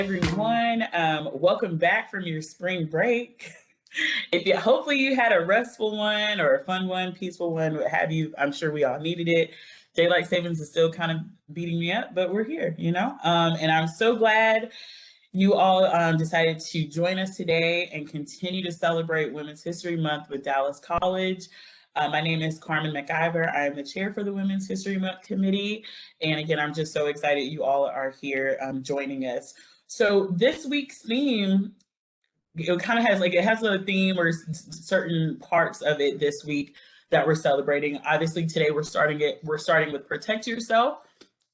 everyone. Welcome back from your spring break. Hopefully you had a restful one or a fun one, peaceful one, what have you. I'm sure we all needed it. Daylight savings is still kind of beating me up, but we're here. And I'm so glad you all decided to join us today and continue to celebrate Women's History Month with Dallas College. My name is Carmen McIver. I am the chair for the Women's History Month Committee. And again, I'm just so excited you all are here joining us. So this week's theme, it kind of has a theme or certain parts of it this week that we're celebrating. Obviously, today we're starting with Protect Yourself.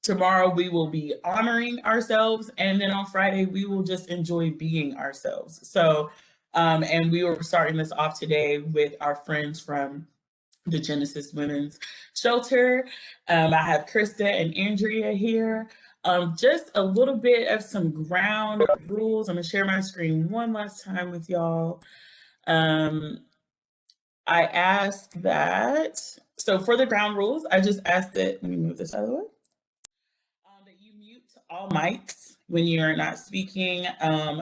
Tomorrow we will be honoring ourselves, and then on Friday we will just enjoy being ourselves. So, and we were starting this off today with our friends from the Genesis Women's Shelter. I have Krista and Andrea here. Just a little bit of some ground rules. I'm gonna share my screen one last time with y'all. I asked that, so for the ground rules, I just asked that, let me move this out of the way, that you mute all mics when you are not speaking.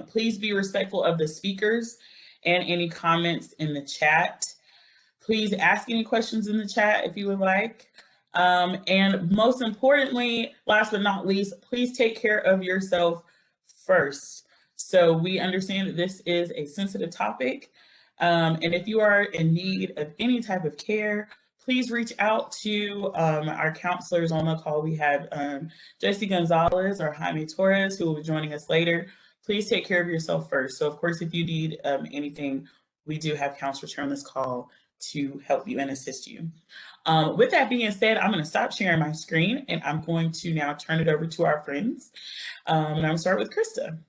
Please be respectful of the speakers and any comments in the chat. Please ask any questions in the chat if you would like. And most importantly, last but not least, please take care of yourself first. So we understand that this is a sensitive topic. And if you are in need of any type of care, please reach out to our counselors on the call. We have Jesse Gonzalez or Jaime Torres, who will be joining us later. Please take care of yourself first. So of course, if you need anything, we do have counselors here on this call to help you and assist you. With that being said, I'm going to stop sharing my screen and I'm going to now turn it over to our friends. And I'm going to start with Krista.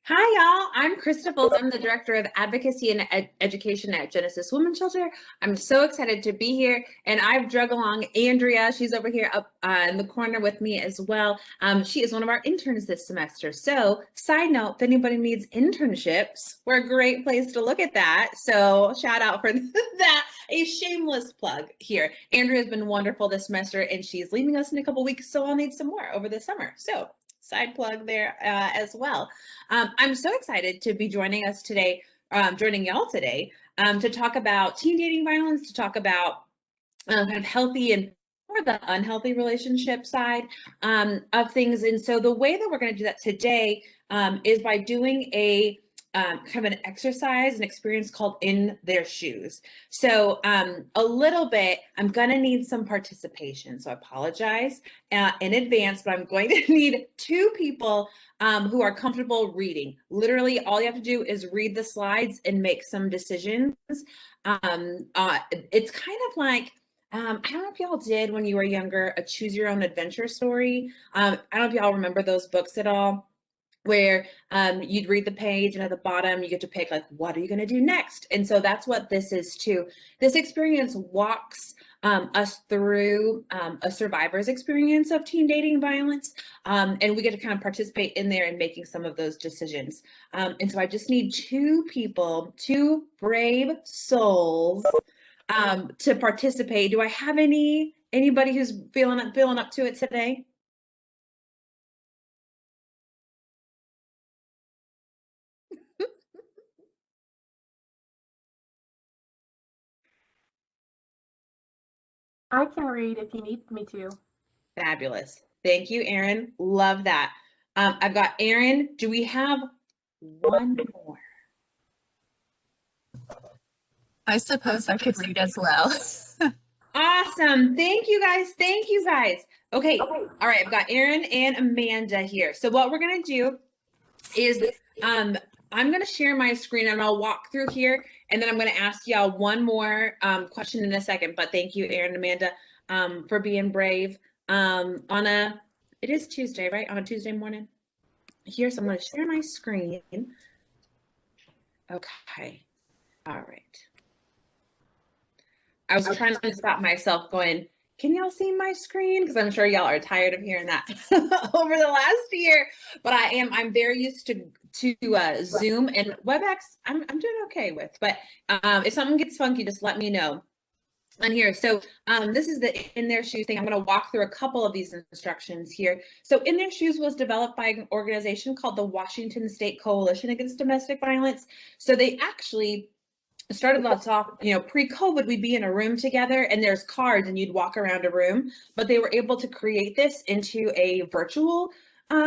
Hi, y'all. I'm Krista Foltz. I'm the Director of Advocacy and Education at Genesis Women's Shelter. I'm so excited to be here, and I've drug along Andrea. She's over here up in the corner with me as well. She is one of our interns this semester. So, side note, if anybody needs internships, we're a great place to look at that. So, shout out for that. A shameless plug here. Andrea has been wonderful this semester, and she's leaving us in a couple weeks, so I'll need some more over the summer. So, side plug there as well. I'm so excited to be joining us today, joining y'all today, to talk about teen dating violence, to talk about kind of healthy and more the unhealthy relationship side of things. And so the way that we're going to do that today is by doing a kind of an exercise, an experience called In Their Shoes. So a little bit, I'm going to need some participation. So I apologize in advance, but I'm going to need two people who are comfortable reading. Literally, all you have to do is read the slides and make some decisions. It's kind of like, I don't know if y'all did when you were younger, a choose your own adventure story. I don't know if y'all remember those books at all, where you'd read the page and at the bottom you get to pick like, what are you going to do next? And so that's what this is too. This experience walks us through a survivor's experience of teen dating violence, and we get to kind of participate in there in making some of those decisions. And so I just need two people, two brave souls to participate. Do I have anybody who's feeling up to it today? I can read if you need me to. Fabulous. Thank you, Erin. Love that. I've got Erin. Do we have one more? I suppose I could read as well. Awesome. Thank you, guys. Thank you, guys. Okay. All right. I've got Erin and Amanda here. So what we're going to do is I'm going to share my screen and I'll walk through here, and then I'm going to ask y'all one more question in a second. But thank you, Erin and Amanda, for being brave it is Tuesday, right? On a Tuesday morning here. So I'm going to share my screen. Okay. All right. I was trying to stop myself going, can y'all see my screen? Because I'm sure y'all are tired of hearing that over the last year. But I'm very used to Zoom and WebEx. I'm doing okay with. But if something gets funky, just let me know. on here. So this is the In Their Shoes thing. I'm going to walk through a couple of these instructions here. So In Their Shoes was developed by an organization called the Washington State Coalition Against Domestic Violence. So they actually started lots off, pre-COVID, we'd be in a room together and there's cards and you'd walk around a room, but they were able to create this into a virtual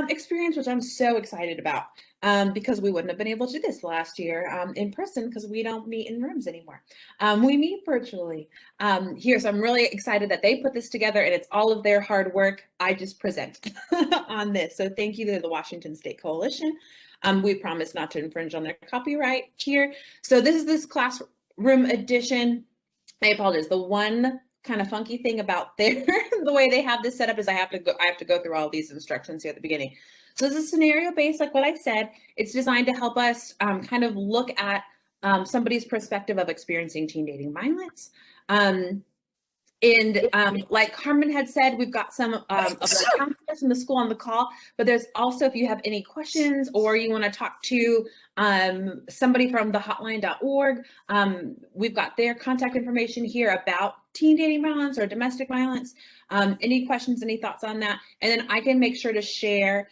experience, which I'm so excited about because we wouldn't have been able to do this last year in person because we don't meet in rooms anymore. We meet virtually here. So I'm really excited that they put this together and it's all of their hard work. I just present on this. So thank you to the Washington State Coalition. We promise not to infringe on their copyright here. So this classroom edition. I apologize. The one kind of funky thing about the way they have this set up is I have to go through all these instructions here at the beginning. So this is scenario based, like what I said. It's designed to help us kind of look at somebody's perspective of experiencing teen dating violence. And like Carmen had said, we've got some of the counselors in the school on the call, but there's also, if you have any questions or you want to talk to somebody from the hotline.org, we've got their contact information here about teen dating violence or domestic violence. Any questions, any thoughts on that? And then I can make sure to share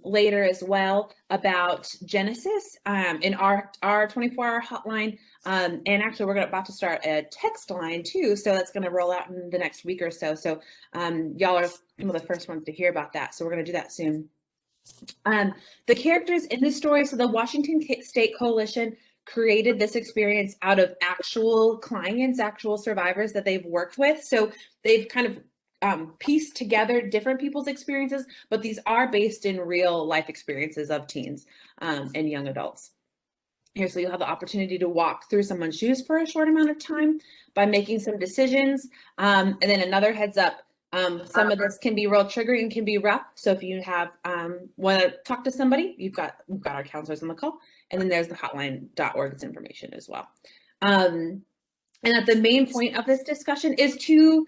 later as well about Genesis in our 24-hour hotline. And actually, we're about to start a text line too. So that's going to roll out in the next week or so. So y'all are some of the first ones to hear about that. So we're going to do that soon. The characters in this story, so the Washington State Coalition created this experience out of actual clients, actual survivors that they've worked with. So they've kind of pieced together different people's experiences, but these are based in real life experiences of teens and young adults. Here, so you'll have the opportunity to walk through someone's shoes for a short amount of time by making some decisions. And then another heads up, some of this can be real triggering, can be rough. So if you have want to talk to somebody, we've got our counselors on the call, and then there's the hotline.org's information as well. And that the main point of this discussion is to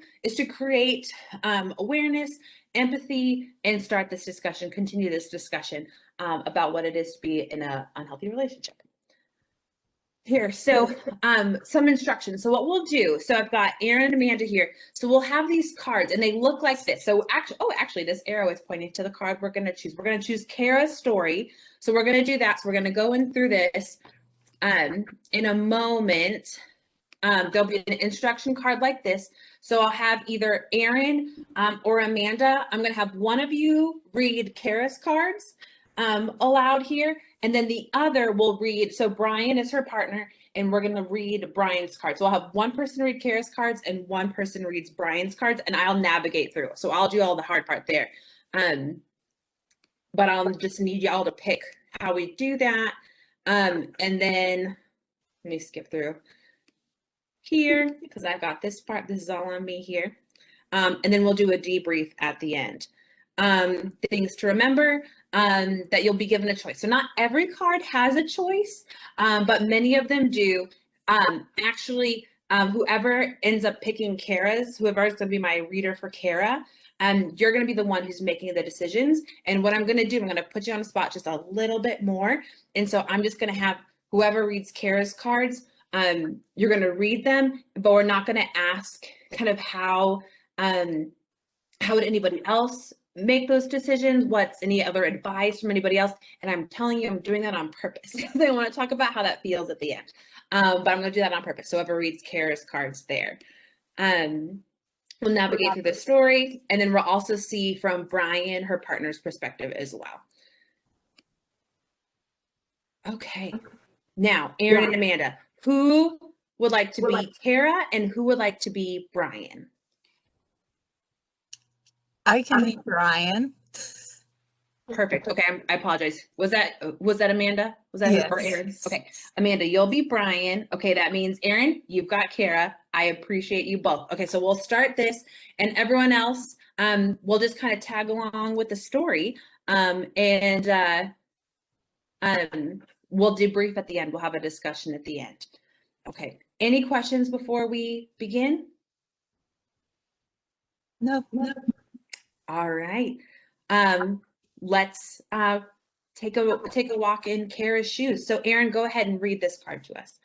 create awareness, empathy, and start this discussion, continue this discussion about what it is to be in an unhealthy relationship. Here, so some instructions. So what we'll do, so I've got Aaron and Amanda here. So we'll have these cards and they look like this. So actually this arrow is pointing to the card we're going to choose. We're going to choose Kara's story. So we're going to do that. So we're going to go in through this in a moment. There'll be an instruction card like this. So I'll have either Aaron or Amanda. I'm going to have one of you read Kara's cards aloud here. And then the other will read, so Brian is her partner, and we're going to read Brian's cards. So I'll have one person read Kara's cards and one person reads Brian's cards, and I'll navigate through. So I'll do all the hard part there. But I'll just need y'all to pick how we do that. And then let me skip through here because I've got this part. This is all on me here. And then we'll do a debrief at the end. Things to remember, that you'll be given a choice. So not every card has a choice, but many of them do. Actually, whoever ends up picking Kara's, whoever is going to be my reader for Kara, you're going to be the one who's making the decisions. And what I'm going to do, I'm going to put you on the spot just a little bit more. And so I'm just going to have whoever reads Kara's cards, you're going to read them, but we're not going to ask kind of how would anybody else make those decisions? What's any other advice from anybody else? And I'm telling you, I'm doing that on purpose because I want to talk about how that feels at the end. But I'm going to do that on purpose. So whoever reads Kara's cards there. We'll navigate through the story. And then we'll also see from Brian, her partner's perspective as well. Okay. Now, Aaron and Amanda, who would like to be Kara and who would like to be Brian? I can be Brian. Perfect. Okay, I apologize. Was that Amanda? Was that Yes. or Aaron? Okay, Amanda, you'll be Brian. Okay, that means Aaron, you've got Kara. I appreciate you both. Okay, so we'll start this, and everyone else, we'll just kind of tag along with the story, and we'll debrief at the end. We'll have a discussion at the end. Okay. Any questions before we begin? Nope. All right. Let's take a walk in Kara's shoes. So Aaron, go ahead and read this card to us.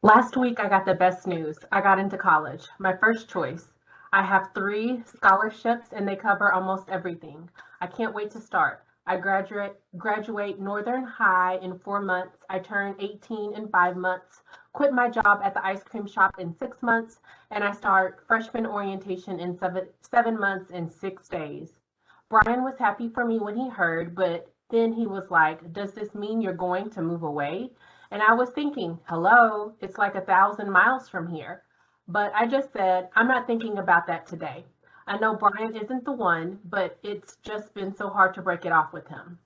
Last week, I got the best news. I got into college, my first choice. I have 3 scholarships and they cover almost everything. I can't wait to start. I graduate Northern High in 4 months. I turn 18 in 5 months. Quit my job at the ice cream shop in 6 months, and I start freshman orientation in 7 months and 6 days. Brian was happy for me when he heard, but then he was like, "Does this mean you're going to move away?" And I was thinking, hello, it's like 1,000 miles from here. But I just said, I'm not thinking about that today. I know Brian isn't the one, but it's just been so hard to break it off with him.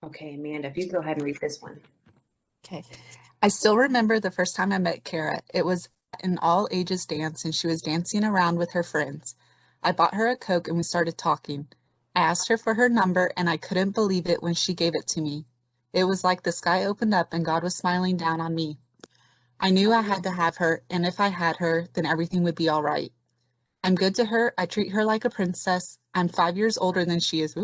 Okay, Amanda, if you go ahead and read this one. Okay. I still remember the first time I met Kara. It was an all ages dance and she was dancing around with her friends. I bought her a Coke and we started talking. I asked her for her number and I couldn't believe it when she gave it to me. It was like the sky opened up and God was smiling down on me. I knew I had to have her, and if I had her, then everything would be all right. I'm good to her. I treat her like a princess. I'm 5 years older than she is,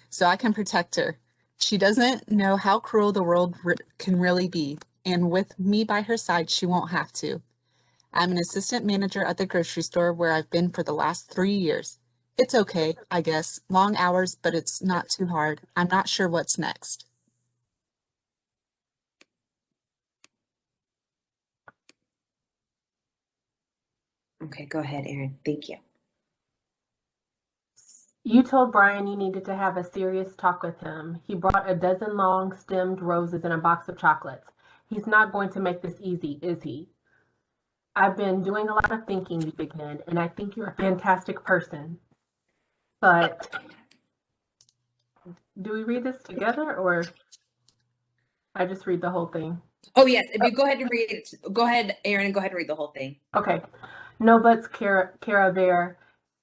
so I can protect her. She doesn't know how cruel the world can really be, and with me by her side, she won't have to. I'm an assistant manager at the grocery store where I've been for the last 3 years. It's okay, I guess. Long hours, but it's not too hard. I'm not sure what's next. Okay, go ahead, Erin. Thank you. You told Brian you needed to have a serious talk with him. He brought a dozen long stemmed roses and a box of chocolates. He's not going to make this easy, is he? I've been doing a lot of thinking, you big head, and I think you're a fantastic person. But do we read this together or I just read the whole thing? Oh, yes. If you go ahead and read it, go ahead, Erin, and go ahead and read the whole thing. Okay. No buts, Cara Bear.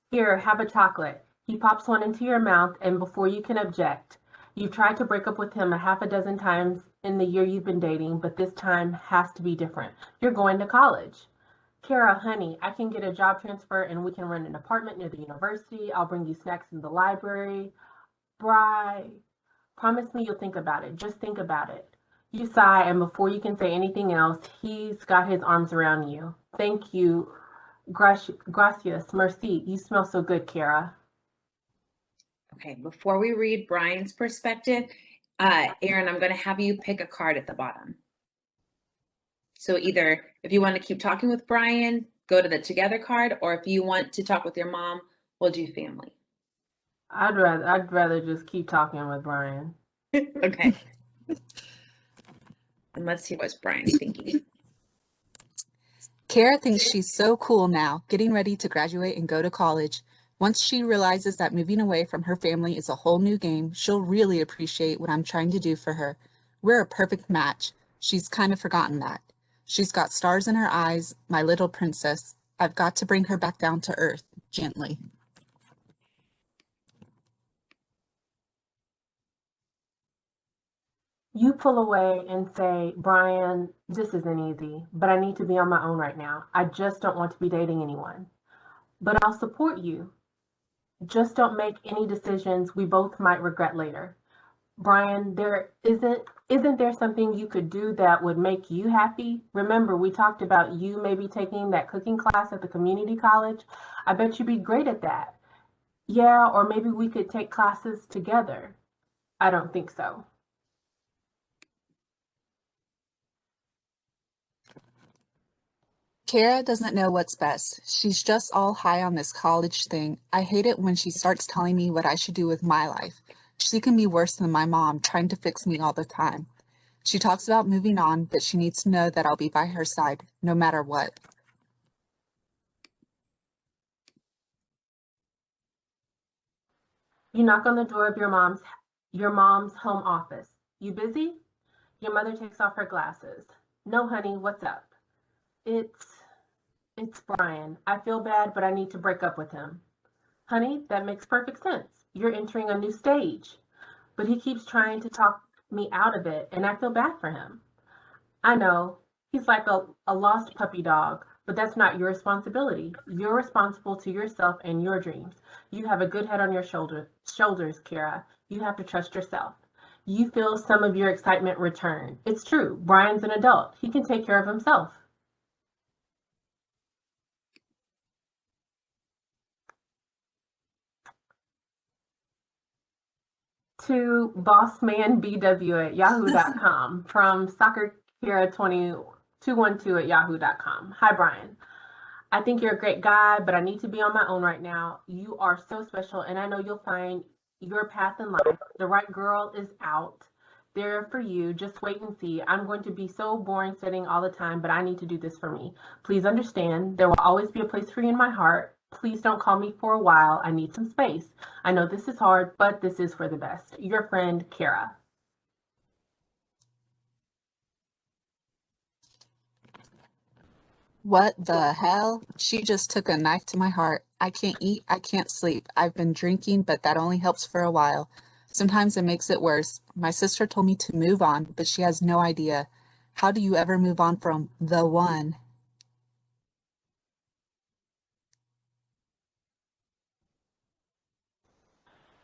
Here, have a chocolate. He pops one into your mouth, and before you can object, you've tried to break up with him a half a dozen times in the year you've been dating, but this time has to be different. You're going to college. Kara, honey, I can get a job transfer and we can rent an apartment near the university. I'll bring you snacks in the library. Bri, promise me you'll think about it. Just think about it. You sigh, and before you can say anything else, he's got his arms around you. Thank you. Gracias, merci. You smell so good, Kara. Okay, before we read Brian's perspective, Erin, I'm going to have you pick a card at the bottom. So either if you want to keep talking with Brian, go to the together card, or if you want to talk with your mom, we'll do family. I'd rather just keep talking with Brian. Okay. And let's see what Brian's thinking. Kara thinks she's so cool now, getting ready to graduate and go to college. Once she realizes that moving away from her family is a whole new game, she'll really appreciate what I'm trying to do for her. We're a perfect match. She's kind of forgotten that. She's got stars in her eyes, my little princess. I've got to bring her back down to earth, gently. You pull away and say, Brian, this isn't easy, but I need to be on my own right now. I just don't want to be dating anyone. But I'll support you. Just don't make any decisions we both might regret later. Brian, isn't there something you could do that would make you happy? Remember, we talked about you maybe taking that cooking class at the community college. I bet you'd be great at that. Yeah, or maybe we could take classes together. I don't think so. Kara doesn't know what's best. She's just all high on this college thing. I hate it when she starts telling me what I should do with my life. She can be worse than my mom, trying to fix me all the time. She talks about moving on, but she needs to know that I'll be by her side, no matter what. You knock on the door of your mom's home office. You busy? Your mother takes off her glasses. No, honey, what's up? It's Brian. I feel bad, but I need to break up with him. Honey, that makes perfect sense. You're entering a new stage. But he keeps trying to talk me out of it, and I feel bad for him. I know, he's like a lost puppy dog, but that's not your responsibility. You're responsible to yourself and your dreams. You have a good head on your shoulders, Kara. You have to trust yourself. You feel some of your excitement return. It's true. Brian's an adult. He can take care of himself. To bossmanbw@yahoo.com from soccerkira212 at yahoo.com. Hi, Brian. I think you're a great guy, but I need to be on my own right now. You are so special, and I know you'll find your path in life. The right girl is out there for you. Just wait and see. I'm going to be so boring studying all the time, but I need to do this for me. Please understand, there will always be a place for you in my heart. Please don't call me for a while. I need some space. I know this is hard, but this is for the best. Your friend, Kara. What the hell? She just took a knife to my heart. I can't eat, I can't sleep. I've been drinking, but that only helps for a while. Sometimes it makes it worse. My sister told me to move on, but she has no idea. How do you ever move on from the one?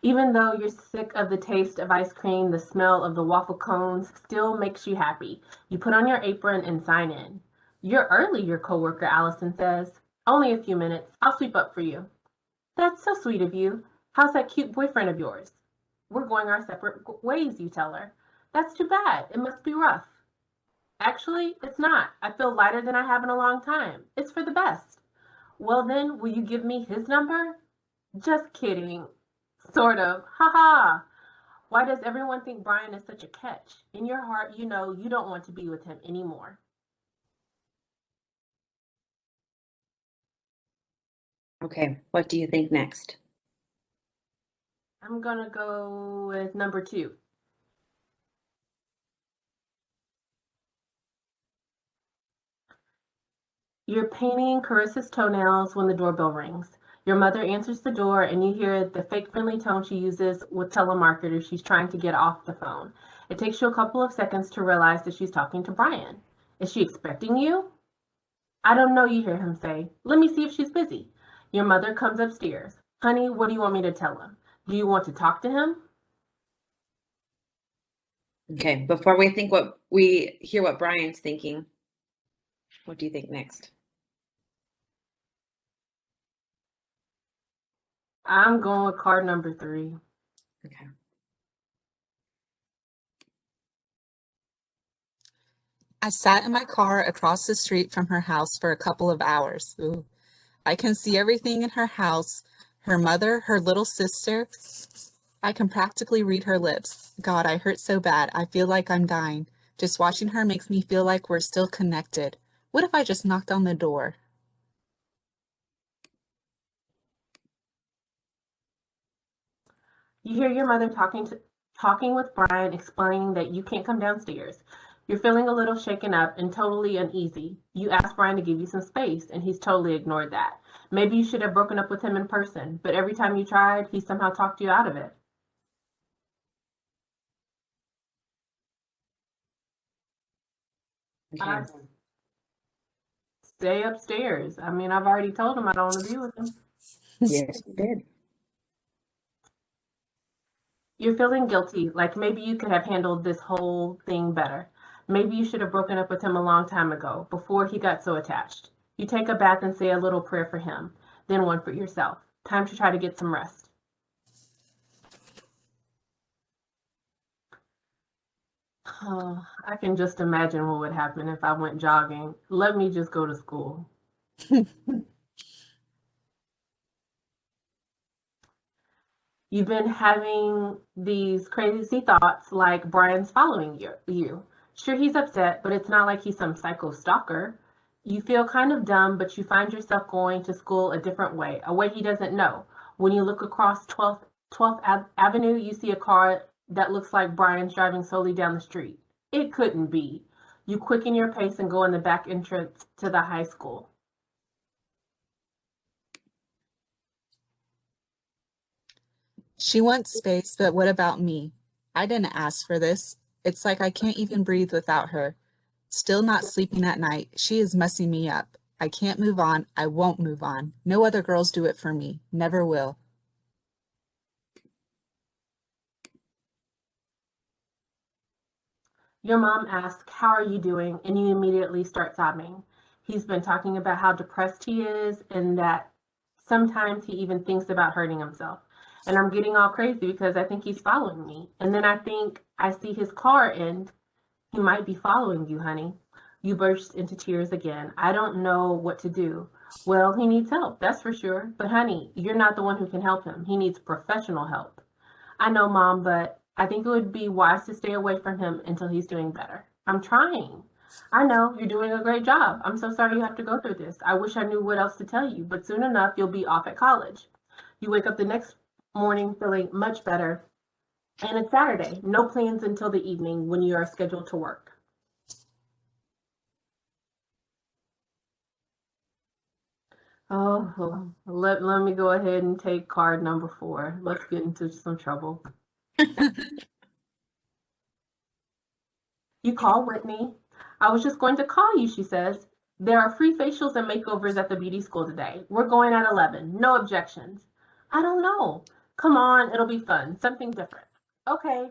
Even though you're sick of the taste of ice cream, the smell of the waffle cones still makes you happy. You put on your apron and sign in. You're early, your coworker Allison says. Only a few minutes. I'll sweep up for you. That's so sweet of you. How's that cute boyfriend of yours? We're going our separate ways, you tell her. That's too bad. It must be rough. Actually, it's not. I feel lighter than I have in a long time. It's for the best. Well, then, will you give me his number? Just kidding. Sort of. Ha ha. Why does everyone think Brian is such a catch? In your heart, you know you don't want to be with him anymore. Okay, what do you think next? I'm gonna go with number 2. You're painting Carissa's toenails when the doorbell rings. Your mother answers the door and you hear the fake friendly tone she uses with telemarketers she's trying to get off the phone. It takes you a couple of seconds to realize that she's talking to Brian. Is she expecting you? I don't know, you hear him say. Let me see if she's busy. Your mother comes upstairs. Honey, what do you want me to tell him? Do you want to talk to him? Okay, before we hear what Brian's thinking, what do you think next? I'm going with card number 3. Okay. I sat in my car across the street from her house for a couple of hours. Ooh. I can see everything in her house, her mother, her little sister. I can practically read her lips. God, I hurt so bad. I feel like I'm dying. Just watching her makes me feel like we're still connected. What if I just knocked on the door? You hear your mother talking with Brian, explaining that you can't come downstairs. You're feeling a little shaken up and totally uneasy. You ask Brian to give you some space, and he's totally ignored that. Maybe you should have broken up with him in person, but every time you tried, he somehow talked you out of it. I Okay. stay upstairs. I mean, I've already told him I don't want to be with him. Yes, you did. You're feeling guilty, like maybe you could have handled this whole thing better. Maybe you should have broken up with him a long time ago, before he got so attached. You take a bath and say a little prayer for him, then one for yourself. Time to try to get some rest. Oh, I can just imagine what would happen if I went jogging. Let me just go to school. You've been having these crazy thoughts like Brian's following you. Sure, he's upset, but it's not like he's some psycho stalker. You feel kind of dumb, but you find yourself going to school a different way, a way he doesn't know. When you look across 12th Avenue, you see a car that looks like Brian's driving slowly down the street. It couldn't be. You quicken your pace and go in the back entrance to the high school. She wants space, but what about me? I didn't ask for this. It's like I can't even breathe without her. Still not sleeping at night. She is messing me up. I can't move on. I won't move on. No other girls do it for me. Never will. Your mom asks, "How are you doing?" and you immediately start sobbing. He's been talking about how depressed he is and that sometimes he even thinks about hurting himself. And I'm getting all crazy because I think he's following me. And then I think I see his car and he might be following you, honey. You burst into tears again. I don't know what to do. Well, he needs help, that's for sure. But honey, you're not the one who can help him. He needs professional help. I know, Mom, but I think it would be wise to stay away from him until he's doing better. I'm trying. I know, you're doing a great job. I'm so sorry you have to go through this. I wish I knew what else to tell you, but soon enough you'll be off at college. You wake up the next morning feeling much better, and it's Saturday. No plans until the evening when you are scheduled to work. Oh, let me go ahead and take card number 4. Let's get into some trouble. You call Whitney. I was just going to call you, she says. There are free facials and makeovers at the beauty school today. We're going at 11. No objections. I don't know. Come on, it'll be fun. Something different. Okay.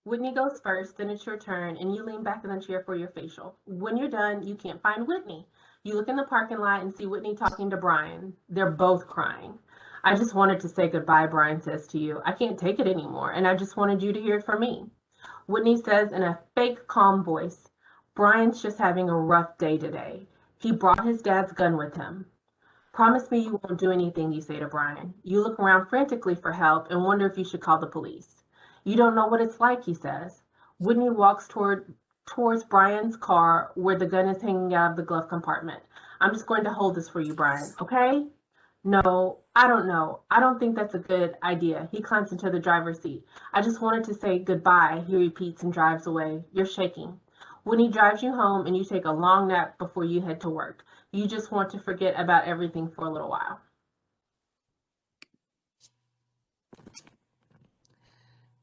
Whitney goes first, then it's your turn, and you lean back in the chair for your facial. When you're done, you can't find Whitney. You look in the parking lot and see Whitney talking to Brian. They're both crying. I just wanted to say goodbye, Brian says to you. I can't take it anymore, and I just wanted you to hear it from me. Whitney says in a fake calm voice, Brian's just having a rough day today. He brought his dad's gun with him. Promise me you won't do anything, you say to Brian. You look around frantically for help and wonder if you should call the police. You don't know what it's like, he says. Whitney walks towards Brian's car where the gun is hanging out of the glove compartment. I'm just going to hold this for you, Brian, okay? No, I don't know. I don't think that's a good idea. He climbs into the driver's seat. I just wanted to say goodbye, he repeats and drives away. You're shaking. Whitney drives you home and you take a long nap before you head to work. You just want to forget about everything for a little while.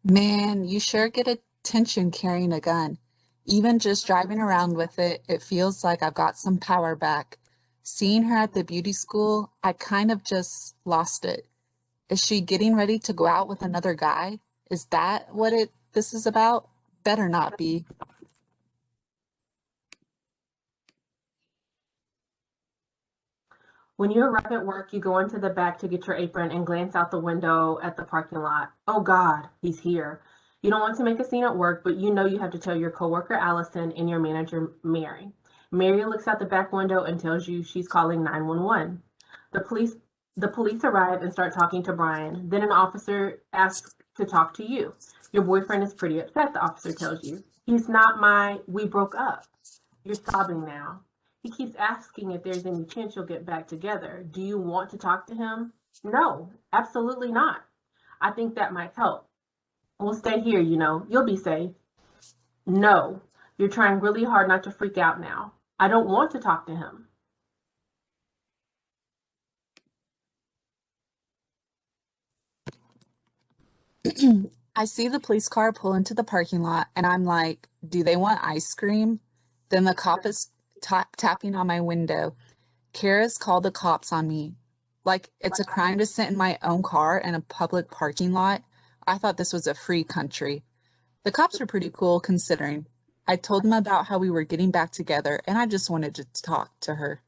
Man, you sure get attention carrying a gun. Even just driving around with it, it feels like I've got some power back. Seeing her at the beauty school, I kind of just lost it. Is she getting ready to go out with another guy? Is that what this is about? Better not be. When you arrive at work, you go into the back to get your apron and glance out the window at the parking lot. Oh God, he's here. You don't want to make a scene at work, but you know you have to tell your coworker Allison and your manager Mary. Mary looks out the back window and tells you she's calling 911. The police arrive and start talking to Brian. Then an officer asks to talk to you. Your boyfriend is pretty upset, the officer tells you. We broke up. You're sobbing now. He keeps asking if there's any chance you'll get back together. Do you want to talk to him? No, absolutely not. I think that might help. We'll stay here, you'll be safe. No, you're trying really hard not to freak out now. I don't want to talk to him. I see the police car pull into the parking lot and I'm like, do they want ice cream? Then the cop is tapping on my window. Kara's called the cops on me. Like it's a crime to sit in my own car in a public parking lot. I thought this was a free country. The cops were pretty cool considering. I told them about how we were getting back together and I just wanted to talk to her.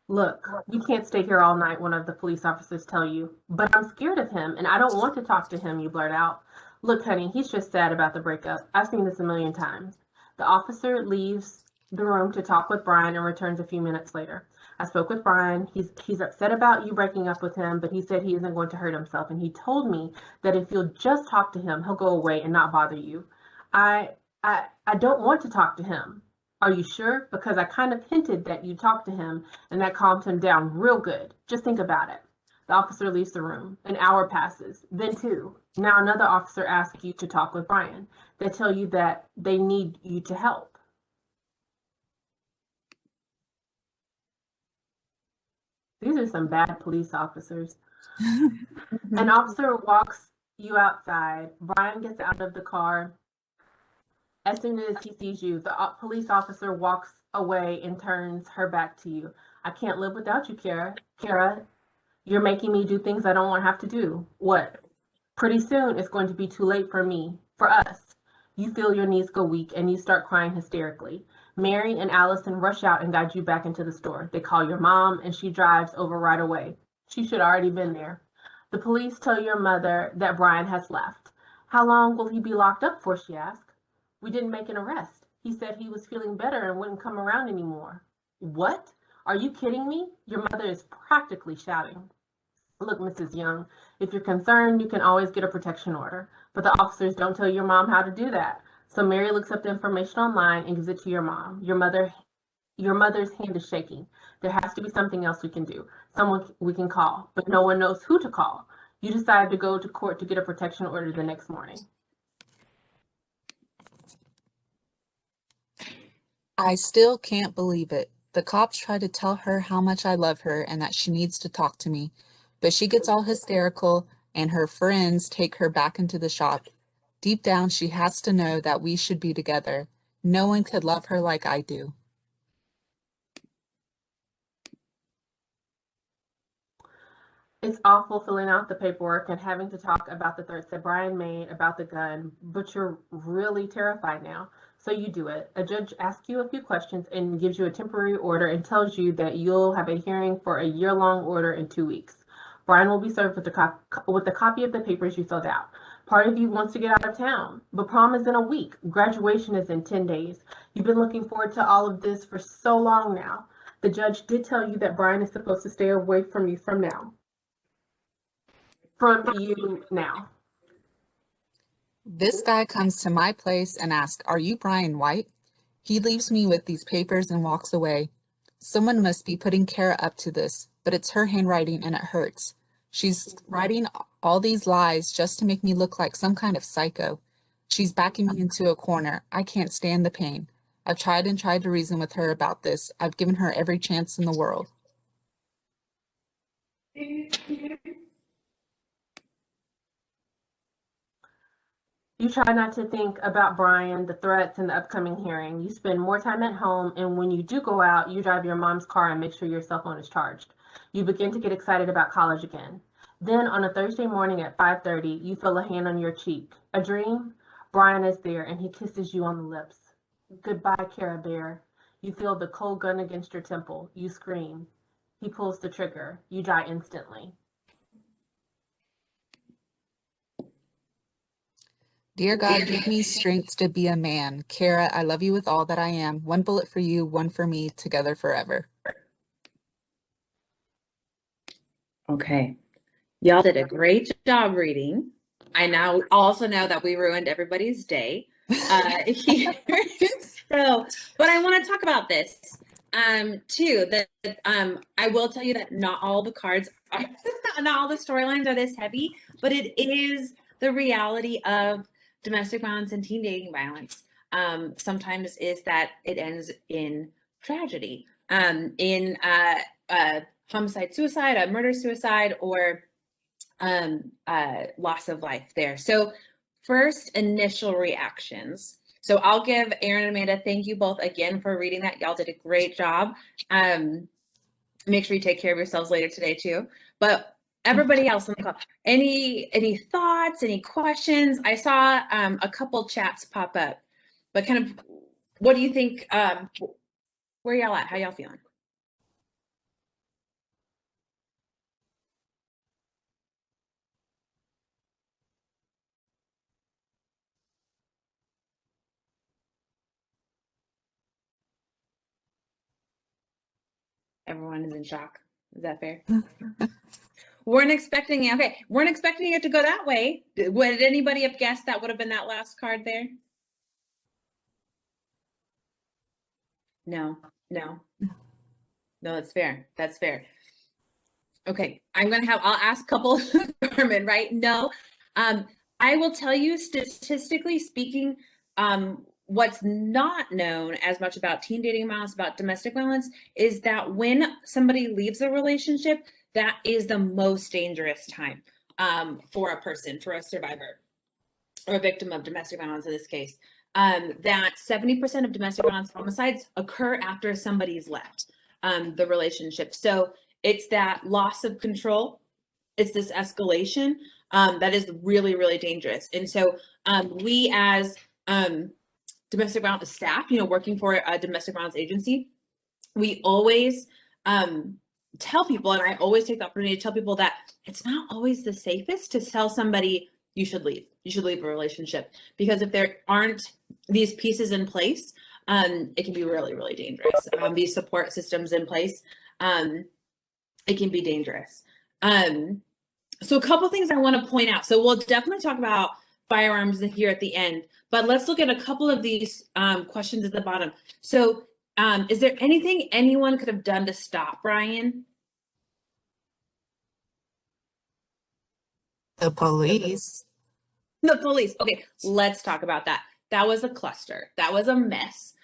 Look, you can't stay here all night, one of the police officers tell you. But I'm scared of him and I don't want to talk to him, you blurt out. Look, honey, he's just sad about the breakup. I've seen this a million times. The officer leaves the room to talk with Brian and returns a few minutes later. I spoke with Brian. He's upset about you breaking up with him, but he said he isn't going to hurt himself. And he told me that if you'll just talk to him, he'll go away and not bother you. I I don't want to talk to him. Are you sure? Because I kind of hinted that you talked to him and that calmed him down real good. Just think about it. The officer leaves the room. An hour passes, then 2. Now another officer asks you to talk with Brian. They tell you that they need you to help. These are some bad police officers. An officer walks you outside. Brian gets out of the car. As soon as he sees you, the police officer walks away and turns her back to you. I can't live without you, Kara. Kara, You're making me do things I don't want to have to do. What? Pretty soon it's going to be too late for me, for us. You feel your knees go weak and you start crying hysterically. Mary and Allison rush out and guide you back into the store. They call your mom and she drives over right away. She should already been there. The police tell your mother that Brian has left. How long will he be locked up for? She asked. We didn't make an arrest. He said he was feeling better and wouldn't come around anymore. What? Are you kidding me? Your mother is practically shouting. Look, Mrs. Young, if you're concerned, you can always get a protection order. But the officers don't tell your mom how to do that. So Mary looks up the information online and gives it to your mom. Your mother's hand is shaking. There has to be something else we can do. Someone we can call, but no one knows who to call. You decide to go to court to get a protection order the next morning. I still can't believe it. The cops try to tell her how much I love her and that she needs to talk to me, but she gets all hysterical and her friends take her back into the shop. Deep down, she has to know that we should be together. No one could love her like I do. It's awful filling out the paperwork and having to talk about the threats that Brian made about the gun, but you're really terrified now. So you do it. A judge asks you a few questions and gives you a temporary order and tells you that you'll have a hearing for a year-long order in 2 weeks. Brian will be served with a copy of the papers you filled out. Part of you wants to get out of town, but prom is in a week. Graduation is in 10 days. You've been looking forward to all of this for so long now. The judge did tell you that Brian is supposed to stay away from you now. This guy comes to my place and asks, "Are you Brian White?" He leaves me with these papers and walks away. Someone must be putting Kara up to this, but it's her handwriting and it hurts. She's writing all these lies just to make me look like some kind of psycho. She's backing me into a corner. I can't stand the pain. I've tried and tried to reason with her about this. I've given her every chance in the world. You try not to think about Brian, the threats, and the upcoming hearing. You spend more time at home, and when you do go out, you drive your mom's car and make sure your cell phone is charged. You begin to get excited about college again. Then on a Thursday morning at 5:30, you feel a hand on your cheek. A dream? Brian is there, and he kisses you on the lips. Goodbye, Kara Bear. You feel the cold gun against your temple. You scream. He pulls the trigger. You die instantly. Dear God, give me strength to be a man. Kara, I love you with all that I am. One bullet for you, one for me, together forever. Okay. Y'all did a great job reading. I now also know that we ruined everybody's day here. But I want to talk about this too. I will tell you that not all the cards are, not all the storylines are this heavy, but it is the reality of domestic violence and teen dating violence. Sometimes is that it ends in tragedy, in homicide, suicide, a murder, suicide, or loss of life there. So first initial reactions. So I'll give Aaron and Amanda, thank you both again for reading that. Y'all did a great job. Make sure you take care of yourselves later today too. But everybody else on the call, any thoughts, any questions? I saw a couple chats pop up, but kind of, what do you think? Where y'all at? How y'all feeling? Everyone is in shock. Is that fair? Weren't expecting it to go that way. Would anybody have guessed that would have been that last card there? No, that's fair. That's fair. Okay, I'll ask a couple, Carmen, right? No, I will tell you, statistically speaking, what's not known as much about teen dating violence, about domestic violence, is that when somebody leaves a relationship, that is the most dangerous time for a person, for a survivor or a victim of domestic violence in this case. That 70% of domestic violence homicides occur after somebody's left the relationship. So It's that loss of control. It's this escalation that is really, really dangerous. And so we as domestic violence staff, working for a domestic violence agency, we always tell people, and I always take the opportunity to tell people that it's not always the safest to tell somebody you should leave. You should leave a relationship, because if there aren't these pieces in place, it can be really, really dangerous. These support systems in place, it can be dangerous. So a couple things I want to point out. So we'll definitely talk about firearms here at the end, but let's look at a couple of these questions at the bottom. So is there anything anyone could have done to stop Brian? The police. The police. Okay, let's talk about that. That was a cluster. That was a mess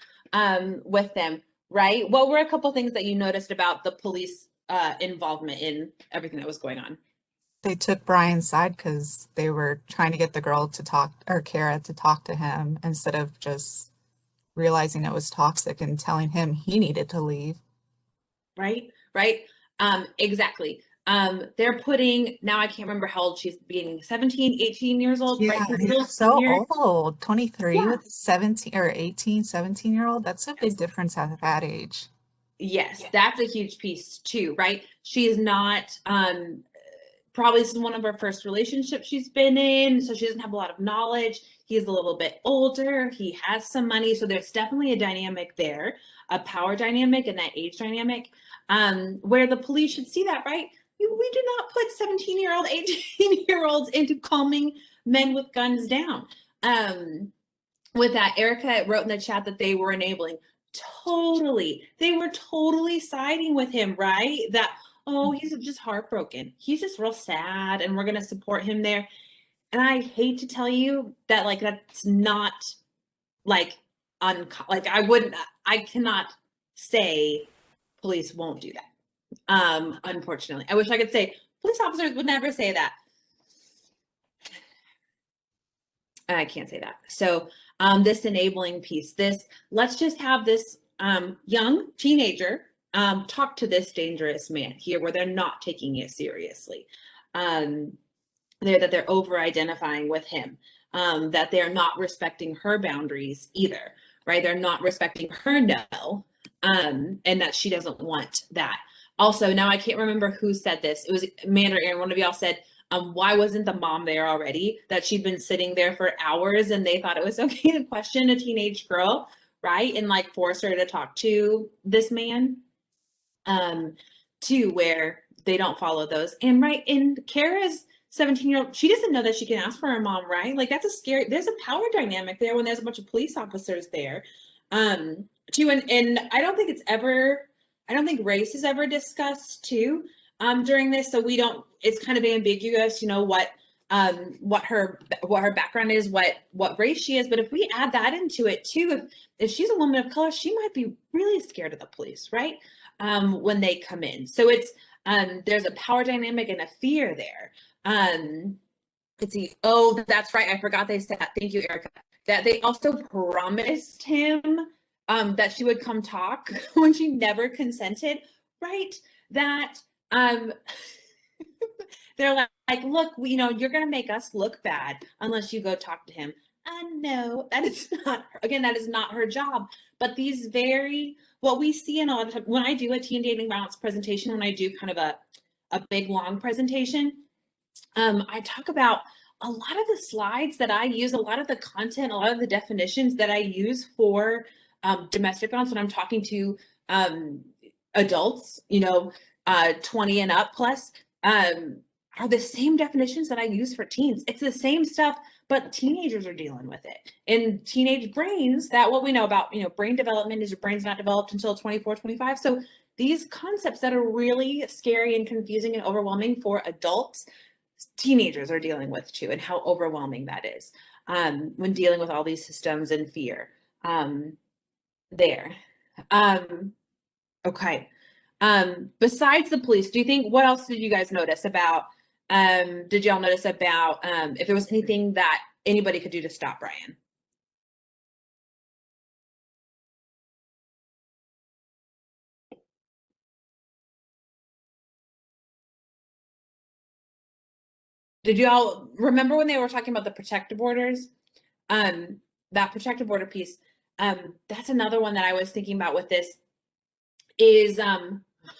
with them, right? What were a couple things that you noticed about the police involvement in everything that was going on? They took Brian's side because they were trying to get the girl to talk, or Kara to talk to him, instead of just realizing it was toxic and telling him he needed to leave. Right. Exactly. They're putting, now I can't remember how old she's being, 17, 18 years old, Yeah, right? She's and still he's so senior. old. 23 Yeah. with a 17 or 18, 17-year-old. That's a big difference at that age. Yes, that's a huge piece too, right? She is not probably this is one of her first relationships she's been in, so she doesn't have a lot of knowledge. He's a little bit older, he has some money, so there's definitely a dynamic there, a power dynamic and that age dynamic, where the police should see that, right? We do not put 17-year-old, 18-year-olds into calming men with guns down. With that, Erica wrote in the chat that they were enabling. Totally. They were totally siding with him, right? That, oh, he's just heartbroken. He's just real sad, and we're going to support him there. And I hate to tell you that, like, that's not like, I cannot say police won't do that. Unfortunately, I wish I could say police officers would never say that. I can't say that. So this enabling piece, let's just have this young teenager talk to this dangerous man here, where they're not taking it seriously. That they're over identifying with him, that they're not respecting her boundaries either, right? They're not respecting her no, and that she doesn't want that. Also, now I can't remember who said this. It was Amanda or Aaron, one of y'all said, why wasn't the mom there already? That she'd been sitting there for hours and they thought it was okay to question a teenage girl, right? And like force her to talk to this man, to where they don't follow those. And right, in Kara's 17-year-old, she doesn't know that she can ask for her mom, right? Like that's there's a power dynamic there when there's a bunch of police officers there. Too, and I don't think race is ever discussed too during this, so it's kind of ambiguous, what her background is, what race she is. But if we add that into it too, if she's a woman of color, she might be really scared of the police, right? When they come in. So it's there's a power dynamic and a fear there. Let's see. Oh, that's right. I forgot they said that. Thank you, Erica. That they also promised him that she would come talk when she never consented, right? That they're like, look, you're gonna make us look bad unless you go talk to him. No, that is not her job. But what we see in a lot of time when I do a teen dating violence presentation, when I do kind of a big long presentation, I talk about a lot of the slides that I use, a lot of the content, a lot of the definitions that I use for domestic violence when I'm talking to adults, 20 and up plus, are the same definitions that I use for teens. It's the same stuff, but teenagers are dealing with it. In teenage brains, that what we know about, brain development is your brain's not developed until 24, 25. So these concepts that are really scary and confusing and overwhelming for adults, teenagers are dealing with too, and how overwhelming that is when dealing with all these systems and fear there. Okay. Besides the police, do you think, what else did you guys notice about, did y'all notice about if there was anything that anybody could do to stop Brian? did you all remember when they were talking about the protective orders? That protective order piece, that's another one that I was thinking about with this is,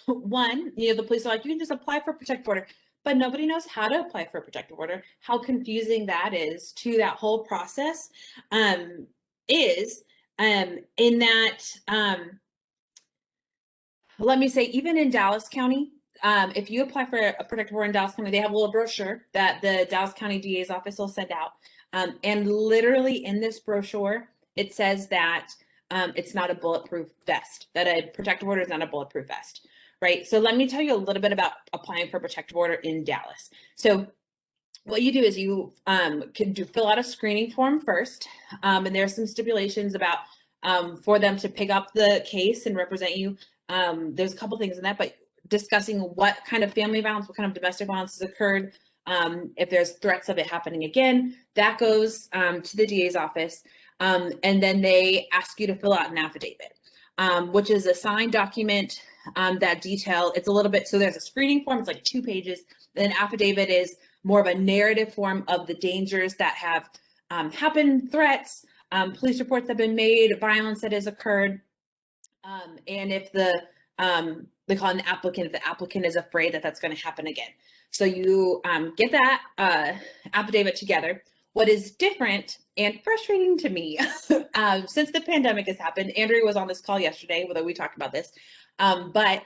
one, the police are like, you can just apply for a protective order, but nobody knows how to apply for a protective order. How confusing that is to that whole process, is, in that, let me say, even in Dallas County, if you apply for a protective order in Dallas County, they have a little brochure that the Dallas County DA's office will send out. And literally in this brochure, it says that it's not a bulletproof vest, that a protective order is not a bulletproof vest, right? So let me tell you a little bit about applying for a protective order in Dallas. So what you do is you can fill out a screening form first, and there's some stipulations about for them to pick up the case and represent you. There's a couple things in that, but discussing what kind of family violence, what kind of domestic violence has occurred, if there's threats of it happening again, that goes to the DA's office. And then they ask you to fill out an affidavit, which is a signed document that detail, it's a little bit, so there's a screening form, it's like 2 pages. Then affidavit is more of a narrative form of the dangers that have happened, threats, police reports that have been made, violence that has occurred. And if they call it an applicant, if the applicant is afraid that that's going to happen again. So you get that affidavit together. What is different and frustrating to me since the pandemic has happened, Andrea was on this call yesterday, whether we talked about this, but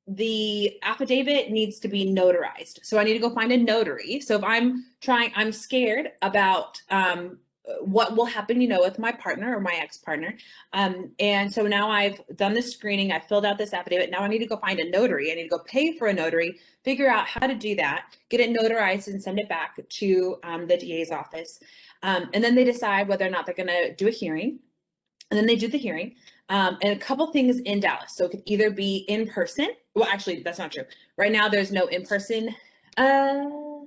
the affidavit needs to be notarized. So I need to go find a notary. So if I'm scared about what will happen, with my partner or my ex-partner. And so now I've done this screening, I've filled out this affidavit. Now I need to go find a notary. I need to go pay for a notary, figure out how to do that, get it notarized and send it back to the DA's office. And then they decide whether or not they're going to do a hearing. And then they do the hearing. And a couple things in Dallas. So it could either be in person. Well, actually, that's not true. Right now, there's no in-person. I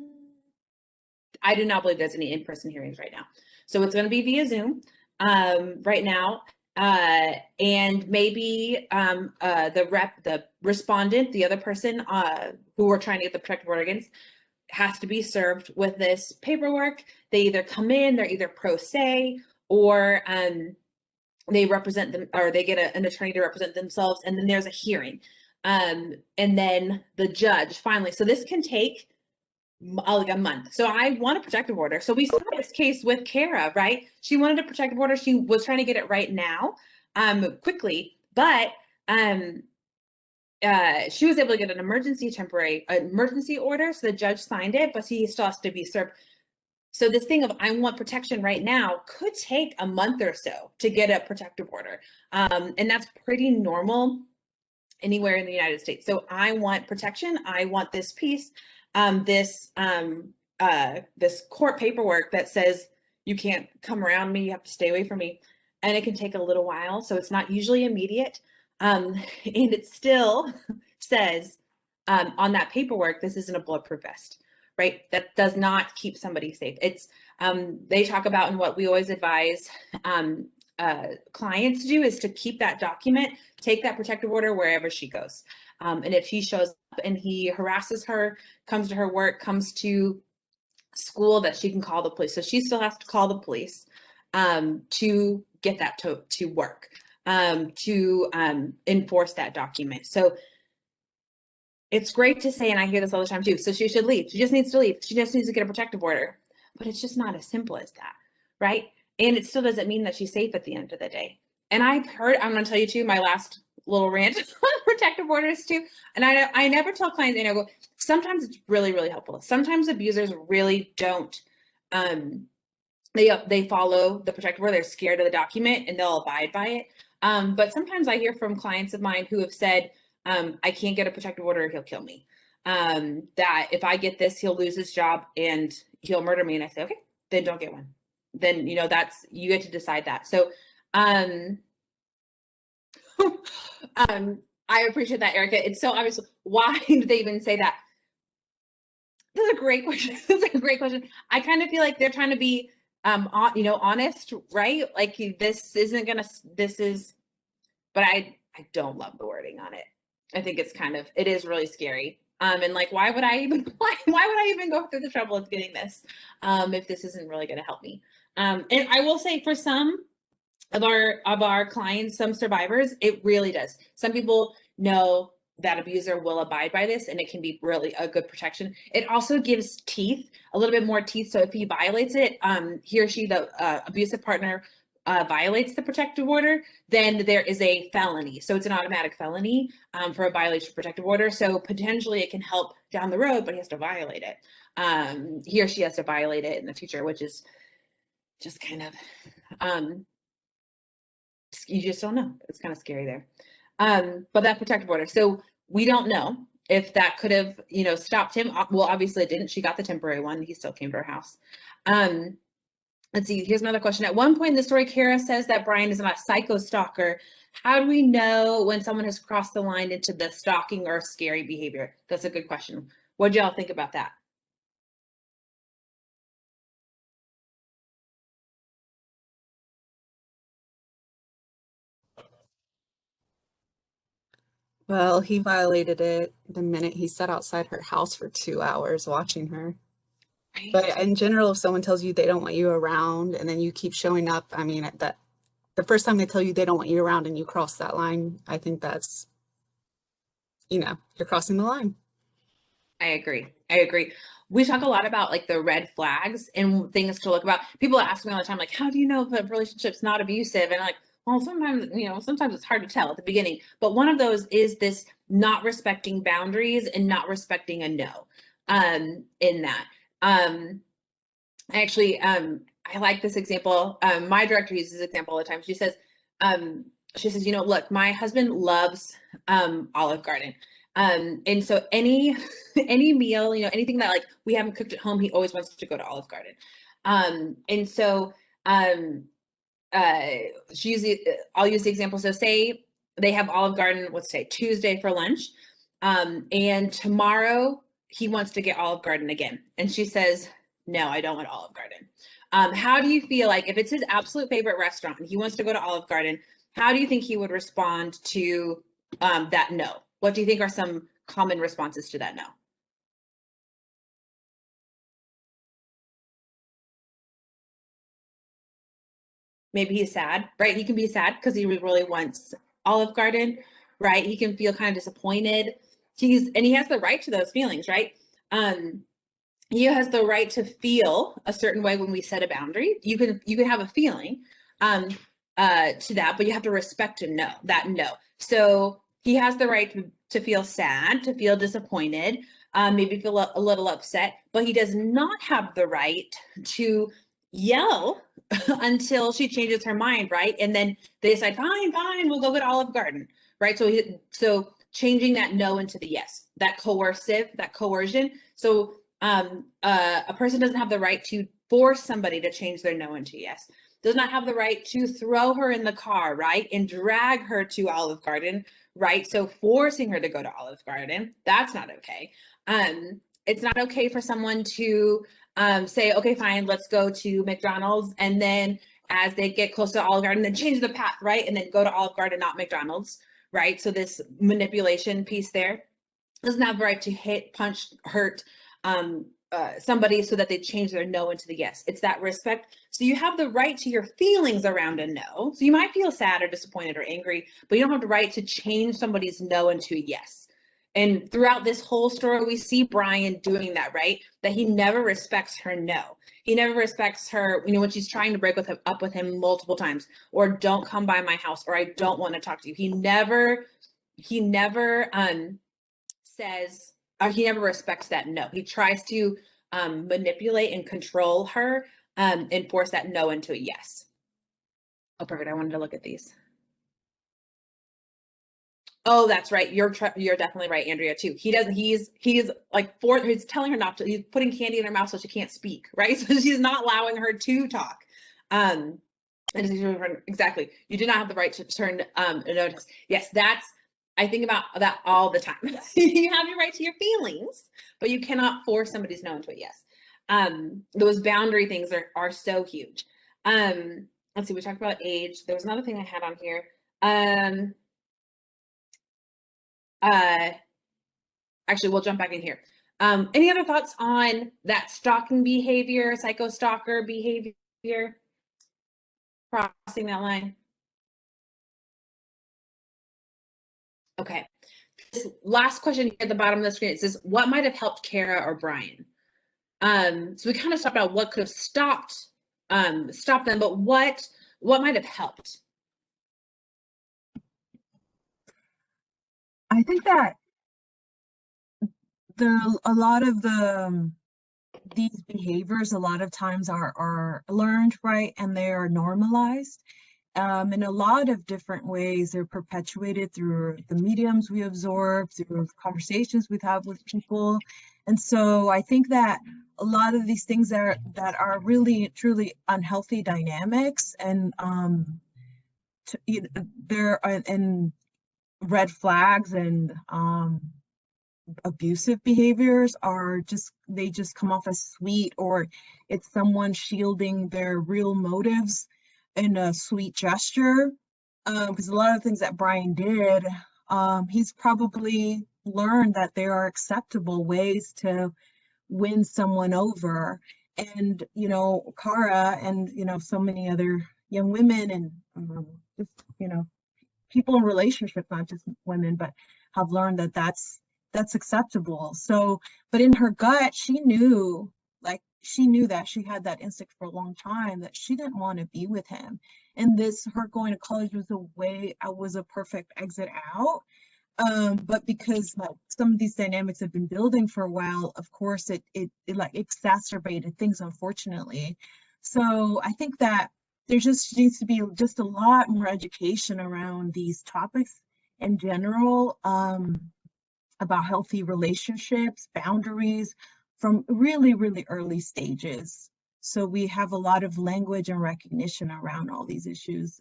do not believe there's any in-person hearings right now. So it's going to be via Zoom right now. And maybe the respondent, the other person who we're trying to get the protective order against, has to be served with this paperwork. They either come in, they're either pro se, or they represent them, or they get an attorney to represent themselves, and then there's a hearing. And then the judge finally, so this can take like a month. So I want a protective order. So we saw this case with Kara, right? She wanted a protective order. She was trying to get it right now, quickly, but she was able to get an emergency order. So the judge signed it, but he still has to be served. So this thing of I want protection right now could take a month or so to get a protective order. And that's pretty normal anywhere in the United States. So I want protection. I want this piece, this court paperwork that says you can't come around me, you have to stay away from me. And it can take a little while. So it's not usually immediate. And it still says on that paperwork, this isn't a bulletproof vest. Right? That does not keep somebody safe. It's, they talk about, and what we always advise clients to do is to keep that document, take that protective order wherever she goes. And if he shows up and he harasses her, comes to her work, comes to school, that she can call the police. So she still has to call the police to get that to work, to enforce that document. So it's great to say, and I hear this all the time too, so she should leave. She just needs to leave. She just needs to get a protective order. But it's just not as simple as that, right? And it still doesn't mean that she's safe at the end of the day. And I've heard, I'm going to tell you too, my last little rant on protective orders too. And I never tell clients, go, sometimes it's really, really helpful. Sometimes abusers really don't, they follow the protective order. They're scared of the document and they'll abide by it. But sometimes I hear from clients of mine who have said, I can't get a protective order, he'll kill me. That if I get this, he'll lose his job and he'll murder me. And I say, okay, then don't get one. Then, that's, you get to decide that. So, I appreciate that, Erica. It's so obvious. Why do they even say that? That's a great question. That's a great question. I kind of feel like they're trying to be, honest, right? Like this is, but I don't love the wording on it. I think it is really scary. And like, why would I even why would I even go through the trouble of getting this if this isn't really going to help me? And I will say for some of our clients, some survivors, it really does. Some people know that abuser will abide by this, and it can be really a good protection. It also gives teeth, a little bit more teeth. So if he violates it, he or she, the abusive partner, violates the protective order, then there is a felony. So it's an automatic felony for a violation of protective order. So potentially it can help down the road, but he has to violate it. He or she has to violate it in the future, which is just kind of you just don't know. It's kind of scary there. But that protective order. So we don't know if that could have, stopped him. Well, obviously it didn't. She got the temporary one. He still came to her house. Let's see. Here's another question. At one point in the story, Kara says that Brian is not a psycho stalker. How do we know when someone has crossed the line into the stalking or scary behavior? That's a good question. What do y'all think about that? Well, he violated it the minute he sat outside her house for 2 hours watching her. Right? But in general, if someone tells you they don't want you around and then you keep showing up, I mean, that the first time they tell you they don't want you around and you cross that line, I think that's, you're crossing the line. I agree. We talk a lot about like the red flags and things to look about. People ask me all the time, like, how do you know if a relationship's not abusive? And I'm like, well, sometimes it's hard to tell at the beginning. But one of those is this not respecting boundaries and not respecting a no in that. I like this example. My director uses this example all the time. She says, look, my husband loves Olive Garden. And so any meal, anything that like we haven't cooked at home, he always wants to go to Olive Garden. And so I'll use the example. So say they have Olive Garden, let's say Tuesday for lunch. And tomorrow he wants to get Olive Garden again. And she says, no, I don't want Olive Garden. How do you feel like if it's his absolute favorite restaurant and he wants to go to Olive Garden, how do you think he would respond to that no? What do you think are some common responses to that no? Maybe he's sad, right? He can be sad because he really wants Olive Garden, right? He can feel kind of disappointed. He has the right to those feelings, right? He has the right to feel a certain way when we set a boundary. You can have a feeling to that, but you have to respect that no. So he has the right to feel sad, to feel disappointed, maybe feel a little upset, but he does not have the right to yell until she changes her mind, right? And then they decide, fine, we'll go get Olive Garden, right? So changing that no into the yes, that coercion. So a person doesn't have the right to force somebody to change their no into yes. Does not have the right to throw her in the car, right? And drag her to Olive Garden, right? So forcing her to go to Olive Garden, that's not okay. It's not okay for someone to say, okay, fine, let's go to McDonald's. And then as they get close to Olive Garden, then change the path, right? And then go to Olive Garden, not McDonald's, right? So this manipulation piece there doesn't have the right to hit, punch, hurt somebody so that they change their no into the yes. It's that respect. So you have the right to your feelings around a no. So you might feel sad or disappointed or angry, but you don't have the right to change somebody's no into a yes. And throughout this whole story, we see Brian doing that, right? That he never respects her no. He never respects her, when she's trying to break up with him multiple times, or don't come by my house, or I don't want to talk to you. He never says, he never respects that no. He tries to manipulate and control her and force that no into a yes. Oh, perfect. I wanted to look at these. Oh, that's right. You're definitely right, Andrea, too. He's like he's telling her not to, he's putting candy in her mouth so she can't speak, right? So she's not allowing her to talk. And exactly. You do not have the right to turn a notice. Yes, I think about that all the time. You have your right to your feelings, but you cannot force somebody's no into a yes. Those boundary things are so huge. Let's see, we talked about age. There was another thing I had on here. actually, we'll jump back in here. Any other thoughts on that stalking behavior, psycho stalker behavior, crossing that line? Okay. This last question here at the bottom of the screen, it says, what might have helped Kara or Brian? So we kind of stopped out what could have stopped them, but what might have helped? I think that a lot of these behaviors a lot of times are learned, right? And they are normalized in a lot of different ways. They're perpetuated through the mediums we absorb, through conversations we have with people. And so I think that a lot of these things that are really truly unhealthy dynamics, and there are and red flags and abusive behaviors are they just come off as sweet, or it's someone shielding their real motives in a sweet gesture. Because a lot of things that Brian did, he's probably learned that there are acceptable ways to win someone over. And Kara and so many other young women and just people in relationships, not just women, but have learned that that's acceptable. So, but in her gut, she knew that she had that instinct for a long time, that she didn't want to be with him. And her going to college was a perfect exit out. But because some of these dynamics have been building for a while, of course, it like exacerbated things, unfortunately. So I think that there just needs to be just a lot more education around these topics in general, about healthy relationships, boundaries from really, really early stages. So we have a lot of language and recognition around all these issues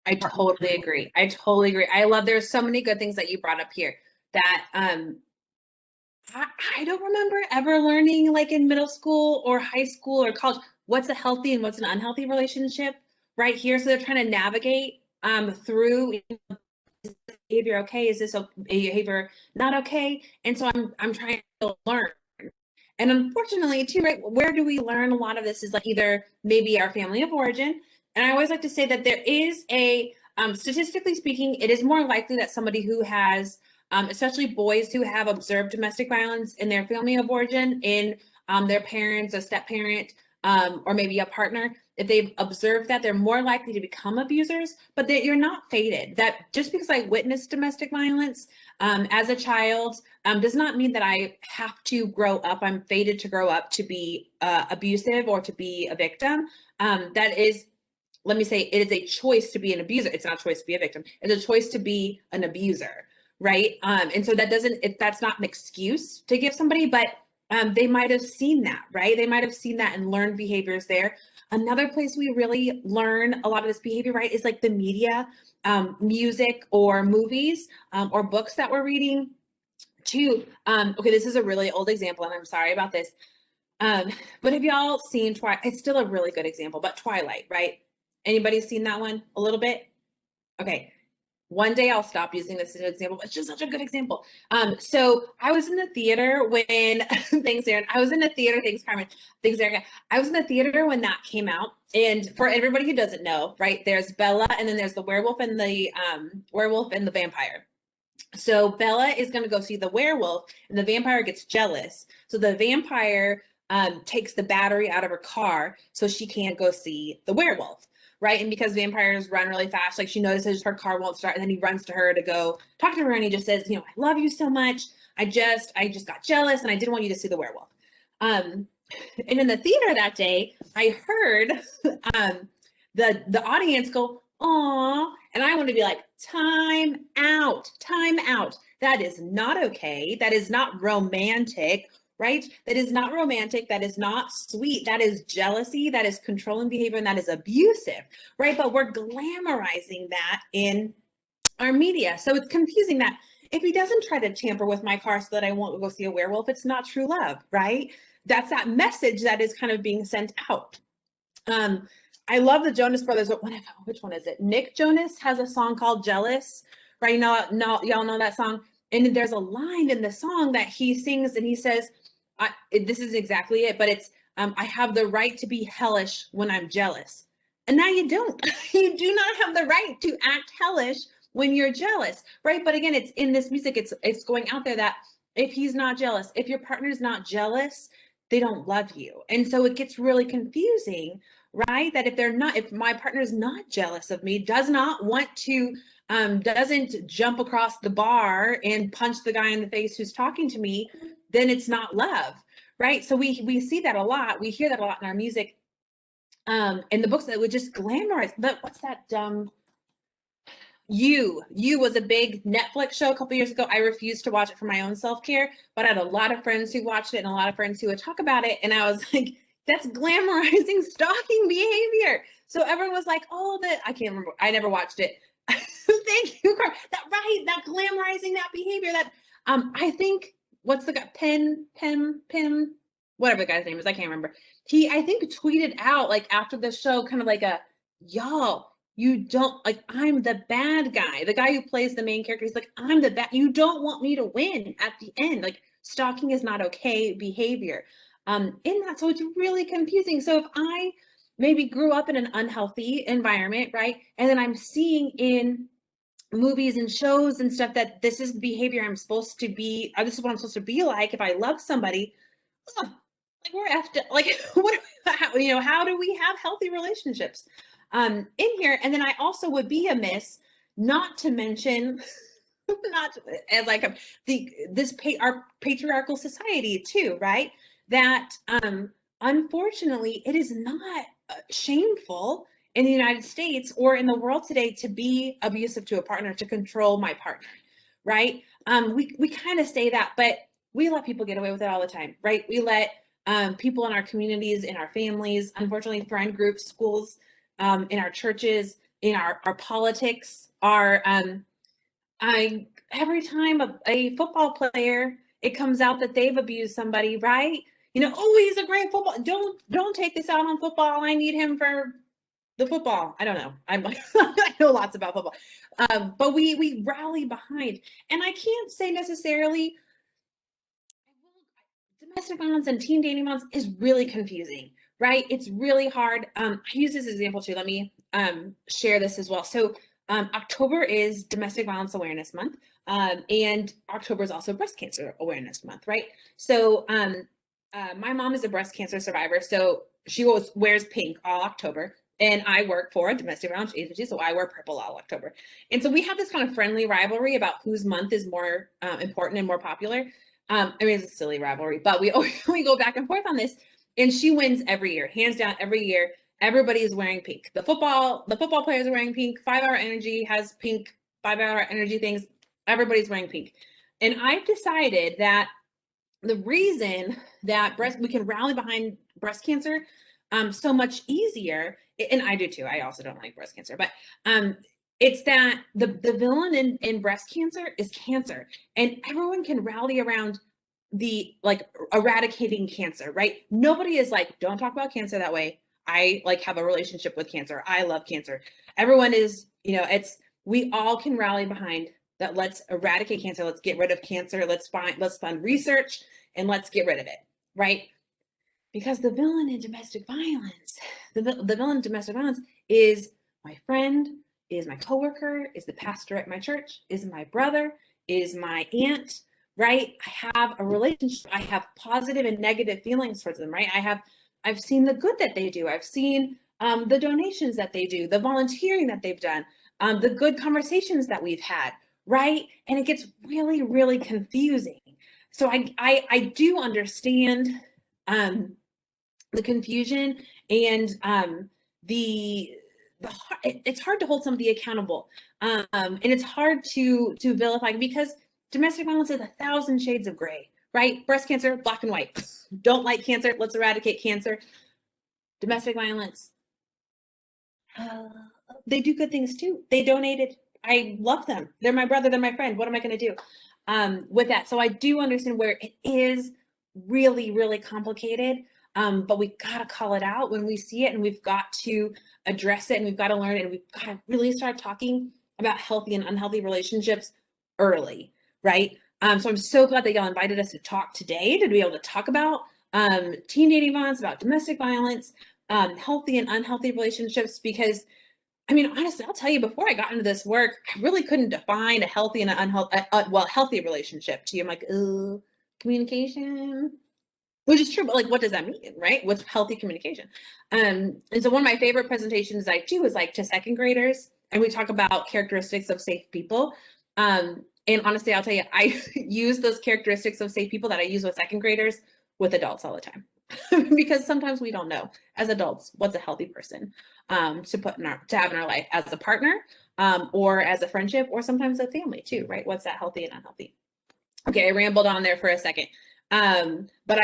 I totally agree. I love, there's so many good things that you brought up here that I don't remember ever learning, like in middle school or high school or college, what's a healthy and what's an unhealthy relationship right here. So they're trying to navigate through, is this behavior okay? Is this a behavior not okay? And so I'm trying to learn. And unfortunately, too, right, where do we learn a lot of this is like either maybe our family of origin. And I always like to say that there is a, statistically speaking, it is more likely that somebody who has, especially boys who have observed domestic violence in their family of origin, in their parents, a step parent, or maybe a partner, if they've observed that, they're more likely to become abusers, but that you're not fated. That just because I witnessed domestic violence as a child does not mean that I have to grow up. I'm fated to grow up to be abusive or to be a victim. That is, let me say, it is a choice to be an abuser. It's not a choice to be a victim. It's a choice to be an abuser, right? And so that doesn't, that's not an excuse to give somebody, but they might have seen that, right? They might have seen that and learned behaviors there. Another place we really learn a lot of this behavior, right, is like the media, music or movies or books that we're reading too. Okay, this is a really old example and I'm sorry about this. But have y'all seen Twilight? It's still a really good example, but Twilight, right? Anybody seen that one a little bit? Okay. One day I'll stop using this as an example, but it's just such a good example. So I was in the theater when thanks, Aaron. I was in the theater, thanks, Carmen. Thanks, Erica. I was in the theater when that came out. And for everybody who doesn't know, right, there's Bella and then there's the werewolf and the vampire. So Bella is going to go see the werewolf and the vampire gets jealous. So the vampire takes the battery out of her car so she can't go see the werewolf. Right. And because vampires run really fast, like she notices her car won't start. And then he runs to her to go talk to her. And he just says, I love you so much. I just got jealous and I didn't want you to see the werewolf. And in the theater that day, I heard the audience go, "Aw," and I want to be like, time out. That is not okay. That is not romantic. Right? That is not romantic. That is not sweet. That is jealousy. That is controlling behavior. And that is abusive. Right? But we're glamorizing that in our media. So it's confusing that if he doesn't try to tamper with my car so that I won't go see a werewolf, it's not true love. Right? That's that message that is kind of being sent out. I love the Jonas Brothers. Which one is it? Nick Jonas has a song called Jealous. Right? Y'all know that song. And there's a line in the song that he sings and he says, this is exactly it, but it's, I have the right to be hellish when I'm jealous. And now you don't. You do not have the right to act hellish when you're jealous, right? But again, it's in this music, it's going out there that if he's not jealous, if your partner's not jealous, they don't love you. And so it gets really confusing, right? That if my partner's not jealous of me, does not want to, doesn't jump across the bar and punch the guy in the face who's talking to me, then it's not love, right? So we see that a lot. We hear that a lot in our music. In the books that would just glamorize. But what's that? You was a big Netflix show a couple years ago. I refused to watch it for my own self-care, but I had a lot of friends who watched it and a lot of friends who would talk about it. And I was like, that's glamorizing stalking behavior. So everyone was like, oh, I can't remember. I never watched it. Thank you, Carl. That glamorizing that behavior. That I think what's the guy? Pim, whatever the guy's name is, I can't remember. He, I think, tweeted out like after the show, kind of like y'all, you don't, like, I'm the bad guy. The guy who plays the main character, he's like, I'm the bad, you don't want me to win at the end. Like, stalking is not okay behavior. In that, so it's really confusing. So if I maybe grew up in an unhealthy environment, right? And then I'm seeing in movies and shows and stuff that this is the behavior I'm supposed to be, this is what I'm supposed to be like if I love somebody. Like we're after, like, how do we have healthy relationships in here? And then I also would be amiss not to mention, not as like our patriarchal society too, right? That unfortunately it is not shameful in the United States or in the world today to be abusive to a partner, to control my partner, right? We kind of say that, but we let people get away with it all the time, right? We let people in our communities, in our families, unfortunately, friend groups, schools, in our churches, in our politics, every time a football player, it comes out that they've abused somebody, right? Oh, he's a great football. Don't take this out on football. I need him for the football. I don't know. I know lots about football, but we rally behind, and I can't say necessarily. Domestic violence and teen dating violence is really confusing, right? It's really hard. I use this example too. Let me share this as well. So October is Domestic Violence Awareness Month, and October is also Breast Cancer Awareness Month, right? So my mom is a breast cancer survivor, so she wears pink all October, and I work for a domestic violence agency, so I wear purple all October. And so we have this kind of friendly rivalry about whose month is more important and more popular. I mean, it's a silly rivalry, but we go back and forth on this, and she wins every year, hands down, every year. Everybody is wearing pink. The football players are wearing pink. 5 Hour Energy has pink 5 Hour Energy things. Everybody's wearing pink. And I've decided that the reason that we can rally behind breast cancer so much easier, and I do too. I also don't like breast cancer, but it's that the villain in breast cancer is cancer, and everyone can rally around the eradicating cancer, right? Nobody is like, don't talk about cancer that way. I have a relationship with cancer. I love cancer. Everyone is, we all can rally behind that. Let's eradicate cancer. Let's get rid of cancer. Let's fund research and let's get rid of it, right? Because the villain in domestic violence, the villain in domestic violence is my friend, is my coworker, is the pastor at my church, is my brother, is my aunt, right? I have a relationship. I have positive and negative feelings towards them, right? I've seen the good that they do. I've seen the donations that they do, the volunteering that they've done, the good conversations that we've had, right? And it gets really, really confusing. So I do understand the confusion and it's hard to hold somebody accountable, and it's hard to vilify, because domestic violence is 1,000 shades of gray, right? Breast cancer, black and white. Don't like cancer, let's eradicate cancer. Domestic violence, they do good things too. They donated. I love them. They're my brother, they're my friend. What am I going to do with that? So I do understand where it is really, really complicated. But we got to call it out when we see it, and we've got to address it, and we've got to learn it, and we've got to really start talking about healthy and unhealthy relationships early, right? So I'm so glad that y'all invited us to talk today, to be able to talk about teen dating violence, about domestic violence, healthy and unhealthy relationships, because I mean, honestly, I'll tell you, before I got into this work, I really couldn't define a healthy and an unhealthy, healthy relationship to you. I'm like, communication, which is true, but like, what does that mean, right? What's healthy communication? And so one of my favorite presentations I do is like to second graders, and we talk about characteristics of safe people. And honestly, I'll tell you, I use those characteristics of safe people that I use with second graders with adults all the time. Because sometimes we don't know as adults what's a healthy person to have in our life as a partner, or as a friendship, or sometimes a family too, right? What's that healthy and unhealthy? Okay, I rambled on there for a second. But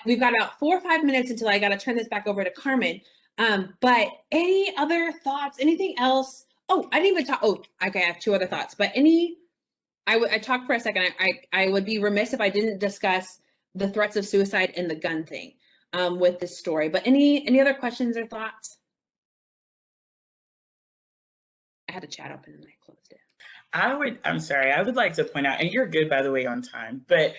we've got about 4 or 5 minutes until I got to turn this back over to Carmen. But any other thoughts, anything else? Oh, I didn't even talk. Oh, okay, I have 2 other thoughts, but I talked for a second. I would be remiss if I didn't discuss the threats of suicide and the gun thing with this story. But any other questions or thoughts? I had a chat open and I closed it. I'm sorry, I would like to point out, and you're good, by the way, on time, but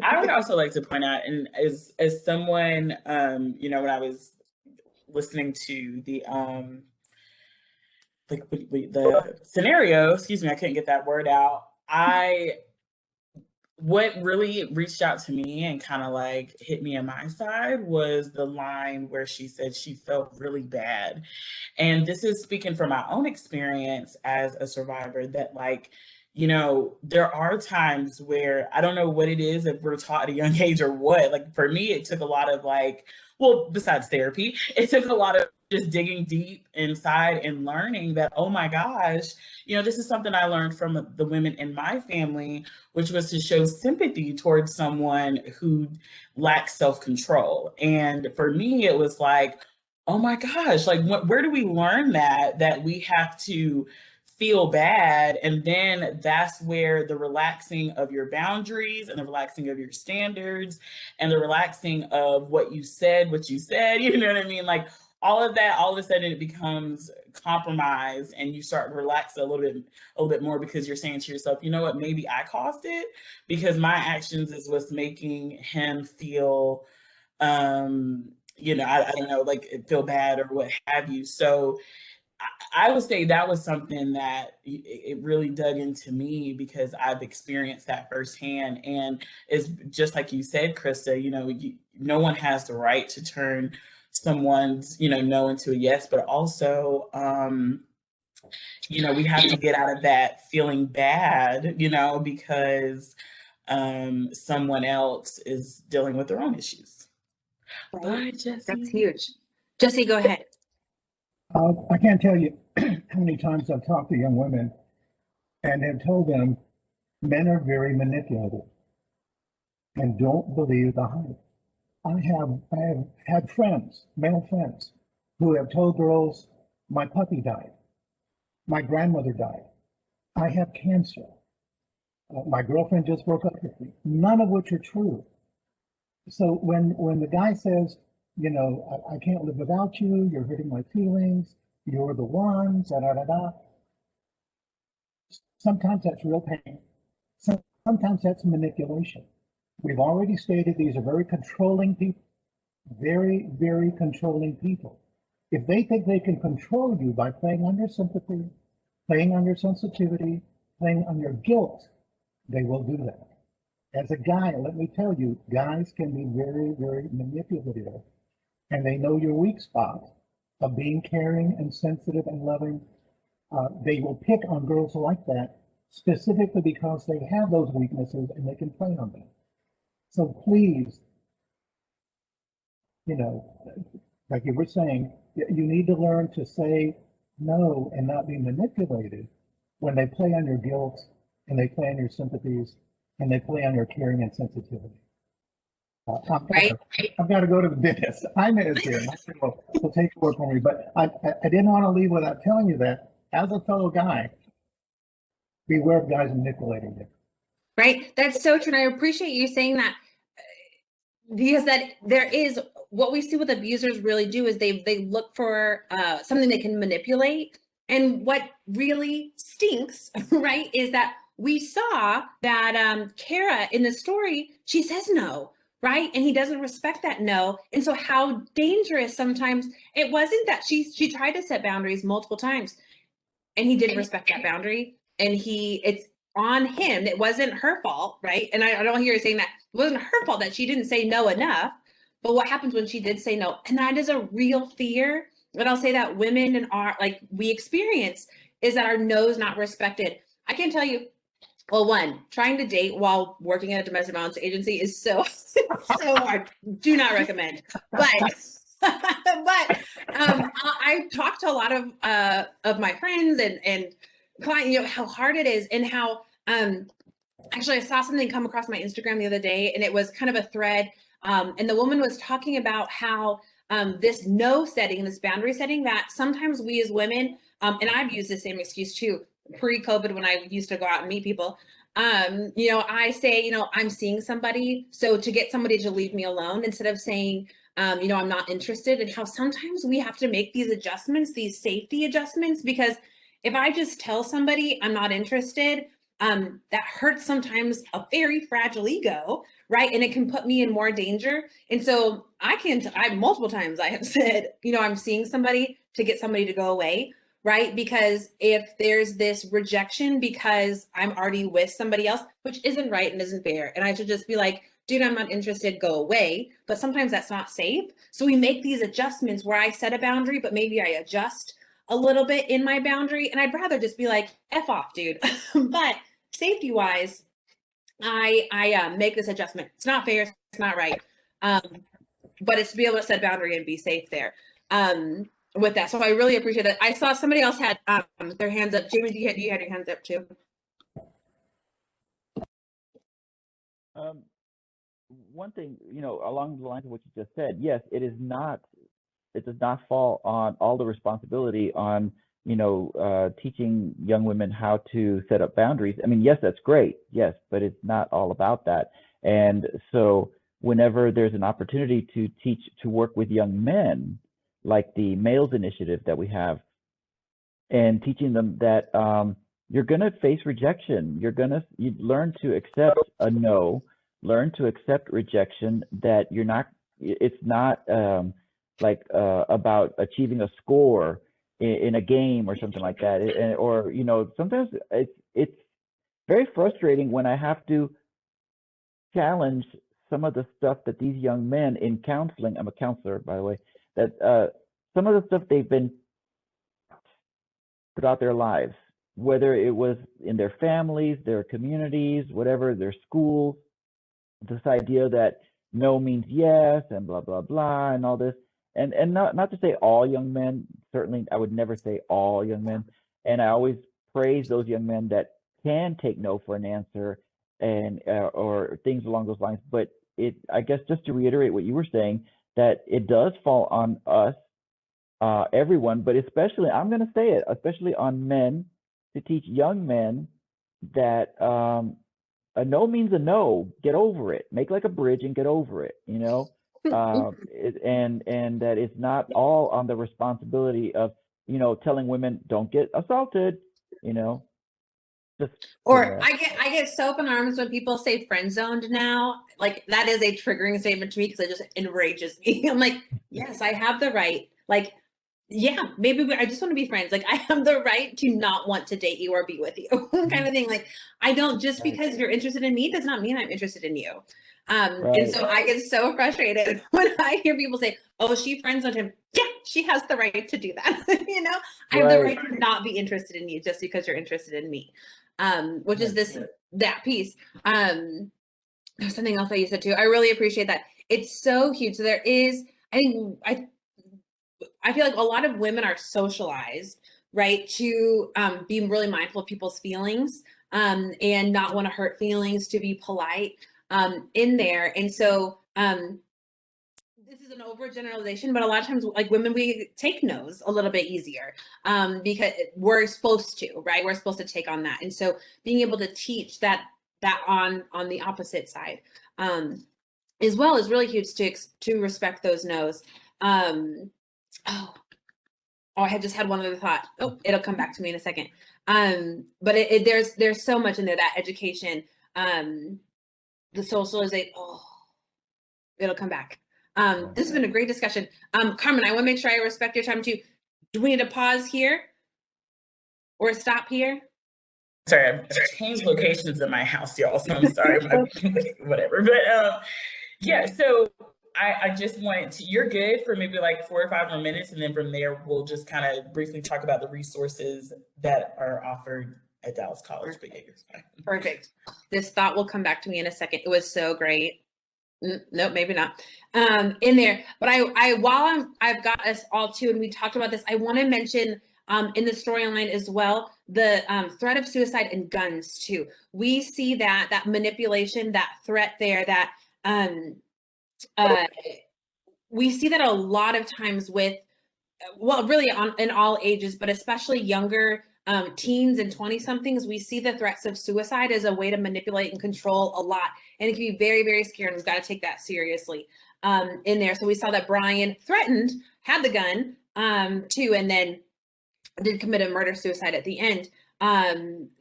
I would also like to point out, and as someone, when I was listening to the the scenario, excuse me, I couldn't get that word out. What really reached out to me and kind of like hit me on my side was the line where she said she felt really bad. And this is speaking from my own experience as a survivor, that like, there are times where I don't know what it is, if we're taught at a young age or what. Like for me, it took a lot of like, well, besides therapy, it took a lot of just digging deep inside and learning that, oh my gosh, this is something I learned from the women in my family, which was to show sympathy towards someone who lacks self-control. And for me, it was like, oh my gosh, like where do we learn that we have to feel bad? And then that's where the relaxing of your boundaries and the relaxing of your standards and the relaxing of what you said, you know what I mean? Like all of that, all of a sudden it becomes compromised, and you start to relax a little bit more, because you're saying to yourself, you know what, maybe I caused it because my actions is what's making him feel I don't know, like feel bad or what have you. So I would say that was something that it really dug into me, because I've experienced that firsthand. And it's just like you said, Krista, no one has the right to turn someone's, no into a yes, but also, we have to get out of that feeling bad, because someone else is dealing with their own issues. Bye, Jesse. That's huge. Jesse, go ahead. I can't tell you how many times I've talked to young women and have told them men are very manipulative and don't believe the hype. I have had friends, male friends, who have told girls, my puppy died, my grandmother died, I have cancer, my girlfriend just broke up with me, none of which are true. So when the guy says, I can't live without you, you're hurting my feelings, you're the one, da da da da. Sometimes that's real pain. Sometimes that's manipulation. We've already stated these are very controlling people, very, very controlling people. If they think they can control you by playing on your sympathy, playing on your sensitivity, playing on your guilt, they will do that. As a guy, let me tell you, guys can be very, very manipulative, and they know your weak spot of being caring and sensitive and loving. They will pick on girls like that specifically because they have those weaknesses and they can play on them. So please, like you were saying, you need to learn to say no and not be manipulated when they play on your guilt and they play on your sympathies and they play on your caring and sensitivity. I've got to go to the dentist. I'm in here. So take work on me. But I didn't want to leave without telling you that as a fellow guy, beware of guys manipulating you. Right. That's so true. And I appreciate you saying that, because that there is what we see with abusers really do is they look for something they can manipulate. And what really stinks, right, is that we saw that Kara in the story, she says no, right? And he doesn't respect that no. And so how dangerous sometimes it wasn't that she tried to set boundaries multiple times and he didn't respect that boundary. And it's on him. It wasn't her fault, right? And I don't hear you saying that it wasn't her fault that she didn't say no enough. But what happens when she did say no? And that is a real fear. And I'll say that women and our like we experience is that our no is not respected. I can tell you, well, one, trying to date while working at a domestic violence agency is so so hard. Do not recommend. But I've talked to a lot of my friends and clients, you know, how hard it is and how actually I saw something come across my Instagram the other day and it was kind of a thread. And the woman was talking about how this no setting, this boundary setting, that sometimes we as women, and I've used the same excuse too, pre-COVID when I used to go out and meet people. You know, I say, you know, I'm seeing somebody, so to get somebody to leave me alone instead of saying, you know, I'm not interested, and how sometimes we have to make these adjustments, these safety adjustments, because if I just tell somebody I'm not interested, that hurts sometimes a very fragile ego, right? And it can put me in more danger. And so I multiple times I have said, you know, I'm seeing somebody to get somebody to go away, right? Because if there's this rejection because I'm already with somebody else, which isn't right and isn't fair, and I should just be like, dude, I'm not interested, go away. But sometimes that's not safe. So we make these adjustments where I set a boundary, but maybe I adjust a little bit in my boundary. And I'd rather just be like, F off, dude. But safety wise, I make this adjustment. It's not fair. It's not right. But it's to be able to set a boundary and be safe there. With that. So I really appreciate that. I saw somebody else had their hands up. Jamie, you had your hands up too. One thing, you know, along the lines of what you just said, yes, it does not fall on all the responsibility on, you know, teaching young women how to set up boundaries. I mean, yes, that's great. Yes, but it's not all about that. And so whenever there's an opportunity to teach, to work with young men, like the Males Initiative that we have, and teaching them that you're going to face rejection. You learn to accept a no, learn to accept rejection, that it's not about achieving a score in a game or something like that. Or, you know, sometimes it's very frustrating when I have to challenge some of the stuff that these young men in counseling, I'm a counselor, by the way, that some of the stuff they've been throughout their lives, whether it was in their families, their communities, whatever, their schools, this idea that no means yes and blah, blah, blah, and all this. And not to say all young men, certainly I would never say all young men. And I always praise those young men that can take no for an answer and or things along those lines. But I guess just to reiterate what you were saying, that it does fall on us, everyone, but especially, I'm going to say it, especially on men, to teach young men that a no means a no. Get over it. Make like a bridge and get over it. You know, and that it's not all on the responsibility of, you know, telling women don't get assaulted. You know, just Or I get so up in arms when people say friend zoned now. Like that is a triggering statement to me because it just enrages me. I'm like, yes, I have the right. Like, yeah, maybe I just want to be friends. Like I have the right to not want to date you or be with you, kind of thing. Like I don't just because you're interested in me does not mean I'm interested in you. And so I get so frustrated when I hear people say, "Oh, she friends zoned him." Yeah, she has the right to do that. You know, I have the right to not be interested in you just because you're interested in me. Which is that piece. There's something else that you said too. I really appreciate that. It's so huge. So there is, I feel like a lot of women are socialized, right, to be really mindful of people's feelings and not want to hurt feelings, to be polite in there. And so this is an overgeneralization, but a lot of times, like women, we take no's a little bit easier because we're supposed to, right? We're supposed to take on that, and so being able to teach that on the opposite side as well is really huge to respect those no's. Oh, Oh, I had just had one other thought. Oh, it'll come back to me in a second. But there's so much in there, that education, the socialization. Oh, it'll come back. This has been a great discussion. Carmen, I want to make sure I respect your time too. Do we need to pause here or stop here? Sorry, I've changed locations in my house, y'all, so I'm sorry. Whatever. But yeah, so I just wanted to, you're good for maybe like 4 or 5 more minutes, and then from there, we'll just kind of briefly talk about the resources that are offered at Dallas College. But yeah, you're fine. Perfect. This thought will come back to me in a second. It was so great. Nope, maybe not. In there, but I've got us all too, and we talked about this. I want to mention in the storyline as well the threat of suicide and guns too. We see that manipulation, that threat there, that we see that a lot of times with, well, really in all ages, but especially younger teens and 20-somethings. We see the threats of suicide as a way to manipulate and control a lot, and it can be very, very scary, and we've got to take that seriously in there. So we saw that Brian threatened, had the gun too, and then did commit a murder-suicide at the end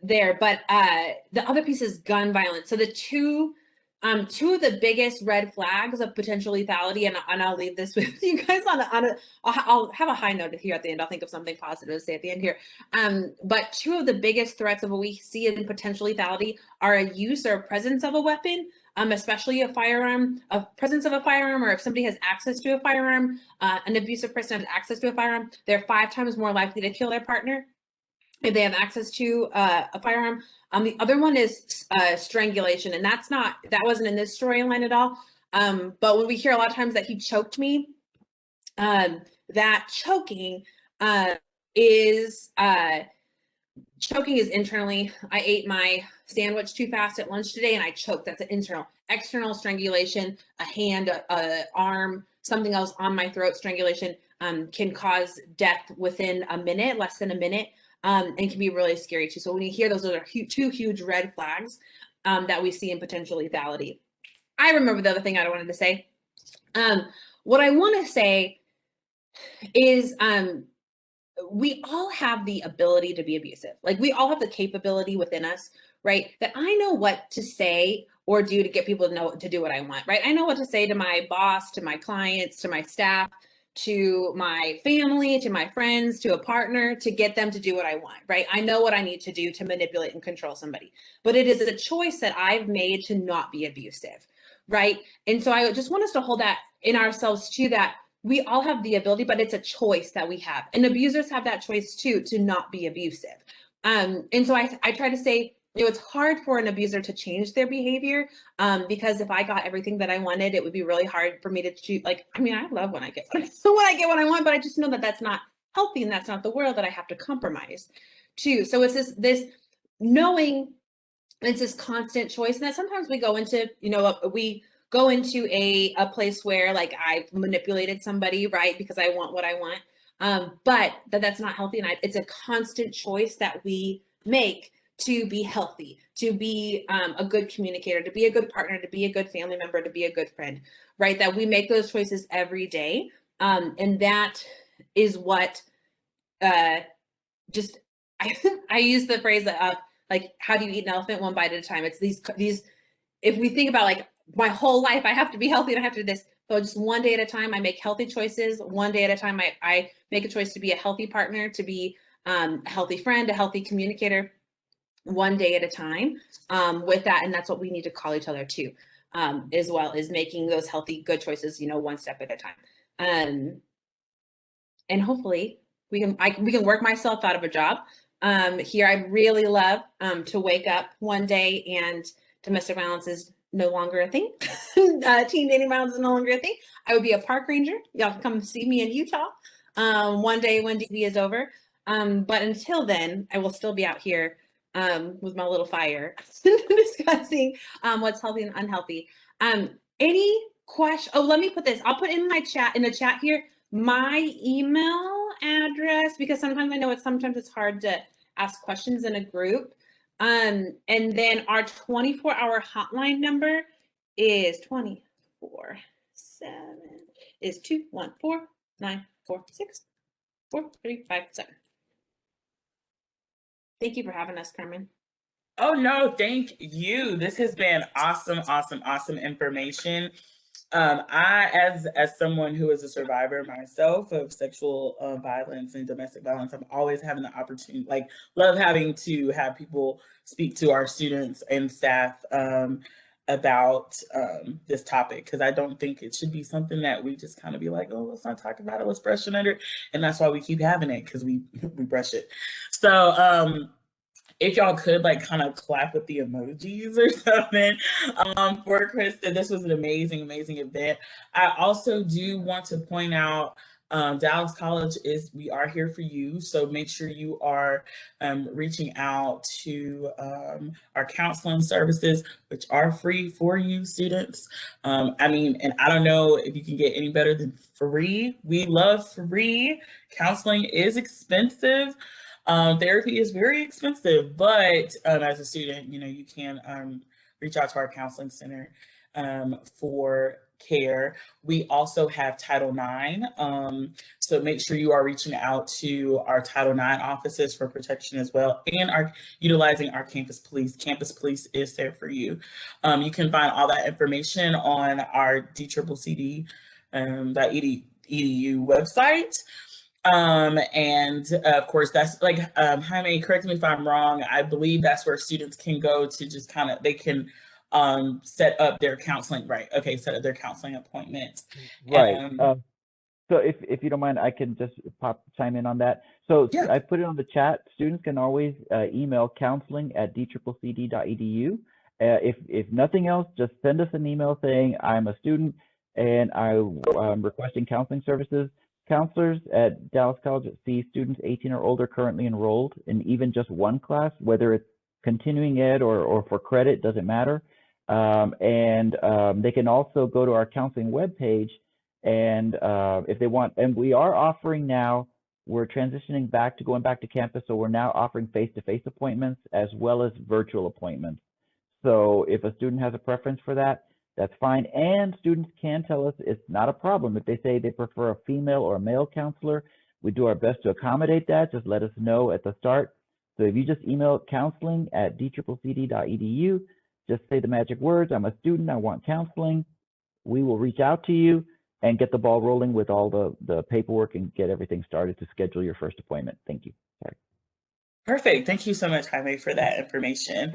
there. But the other piece is gun violence. So the two of the biggest red flags of potential lethality, and I'll leave this with you guys I'll have a high note here at the end. I'll think of something positive to say at the end here. But two of the biggest threats of what we see in potential lethality are a use or a presence of a weapon, especially a presence of a firearm, or if somebody has access to a firearm, an abusive person has access to a firearm, they're 5 times more likely to kill their partner if they have access to a firearm. The other one is strangulation, and that wasn't in this storyline at all. But when we hear a lot of times that he choked me, that choking is internally. I ate my sandwich too fast at lunch today and I choked. That's an internal. External strangulation, a hand, a arm, something else on my throat, strangulation can cause death within a minute, less than a minute. And can be really scary too. So when you hear those are two huge red flags that we see in potential lethality. I remember the other thing I wanted to say. What I want to say is we all have the ability to be abusive. Like, we all have the capability within us, right? That I know what to say or do to get people to know to do what I want, right? I know what to say to my boss, to my clients, to my staff, to my family, to my friends, to a partner, to get them to do what I want, right? I know what I need to do to manipulate and control somebody, but it is a choice that I've made to not be abusive, right? And so I just want us to hold that in ourselves too, that we all have the ability, but it's a choice that we have. And abusers have that choice too, to not be abusive. And so I try to say, it's hard for an abuser to change their behavior because if I got everything that I wanted, it would be really hard for me to choose. Like, I mean, I love when I get what I want, but I just know that that's not healthy and that's not the world, that I have to compromise too. So it's this knowing, it's this constant choice, and that sometimes we go into, a place where, like, I've manipulated somebody, right, because I want what I want, but that's not healthy, and it's a constant choice that we make to be healthy, to be a good communicator, to be a good partner, to be a good family member, to be a good friend, right? That we make those choices every day, and that is what I use the phrase that like, how do you eat an elephant? One bite at a time. It's these. If we think about, like, my whole life, I have to be healthy and I have to do this. So just one day at a time, I make healthy choices. One day at a time, I make a choice to be a healthy partner, to be a healthy friend, a healthy communicator, one day at a time with that. And that's what we need to call each other too, as well, is making those healthy, good choices, one step at a time. And hopefully we can work myself out of a job here. I really love to wake up one day and domestic violence is no longer a thing. Teen dating violence is no longer a thing. I would be a park ranger. Y'all can come see me in Utah one day when DV is over. But until then, I will still be out here with my little fire discussing what's healthy and unhealthy. Any question? Oh, let me put this. I'll put in the chat here, my email address, because sometimes I know sometimes it's hard to ask questions in a group. And then our 24-hour hotline number is 24/7 is 214-946 4357. Thank you for having us, Carmen. Oh no, thank you. This has been awesome, awesome, awesome information. I, as someone who is a survivor myself of sexual violence and domestic violence, I'm always having the opportunity, like, love having to have people speak to our students and staff about this topic, because I don't think it should be something that we just kind of be like, oh, let's not talk about it, let's brush it under, and that's why we keep having it, because we brush it. So if y'all could like kind of clap with the emojis or something for Krista. This was an amazing, amazing event. I also do want to point out Dallas College we are here for you. So make sure you are reaching out to our counseling services, which are free for you students. I mean, and I don't know if you can get any better than free. We love free. Counseling is expensive. Therapy is very expensive, but as a student, you can reach out to our counseling center for care. We also have Title IX, so make sure you are reaching out to our Title IX offices for protection as well, and are utilizing our Campus Police. Campus Police is there for you. You can find all that information on our DCCC.edu website. And of course, that's like, Jaime, correct me if I'm wrong, I believe that's where students can go to just kind of, they can set up their counseling, right? Okay, set up their counseling appointments. Right. So if you don't mind, I can just chime in on that. So Yeah. I put it on the chat. Students can always email counseling@dccc.edu. If nothing else, just send us an email saying, I'm a student and I'm requesting counseling services. Counselors at Dallas College see students 18 or older currently enrolled in even just one class, whether it's continuing ed or for credit, doesn't matter. They can also go to our counseling webpage, and if they want, and we are offering now, we're transitioning going back to campus, so we're now offering face-to-face appointments as well as virtual appointments. So if a student has a preference for that, that's fine. And students can tell us it's not a problem. If they say they prefer a female or a male counselor, we do our best to accommodate that. Just let us know at the start. So if you just email counseling@dccc.edu, just say the magic words, I'm a student, I want counseling. We will reach out to you and get the ball rolling with all the paperwork and get everything started to schedule your first appointment. Thank you. Sorry. Perfect. Thank you so much, Jaime, for that information.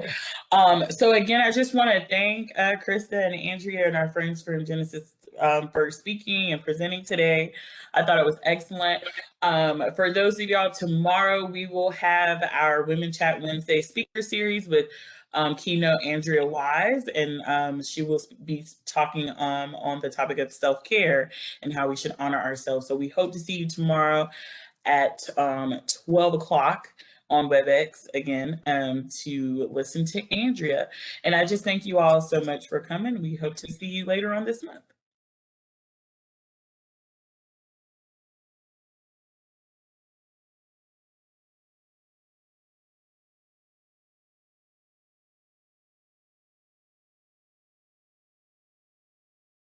So again, I just want to thank Krista and Andrea and our friends from Genesis for speaking and presenting today. I thought it was excellent. For those of y'all, tomorrow we will have our Women Chat Wednesday speaker series with keynote Andrea Wise, and she will be talking on the topic of self-care and how we should honor ourselves. So we hope to see you tomorrow at 12 o'clock on WebEx again to listen to Andrea. And I just thank you all so much for coming. We hope to see you later on this month.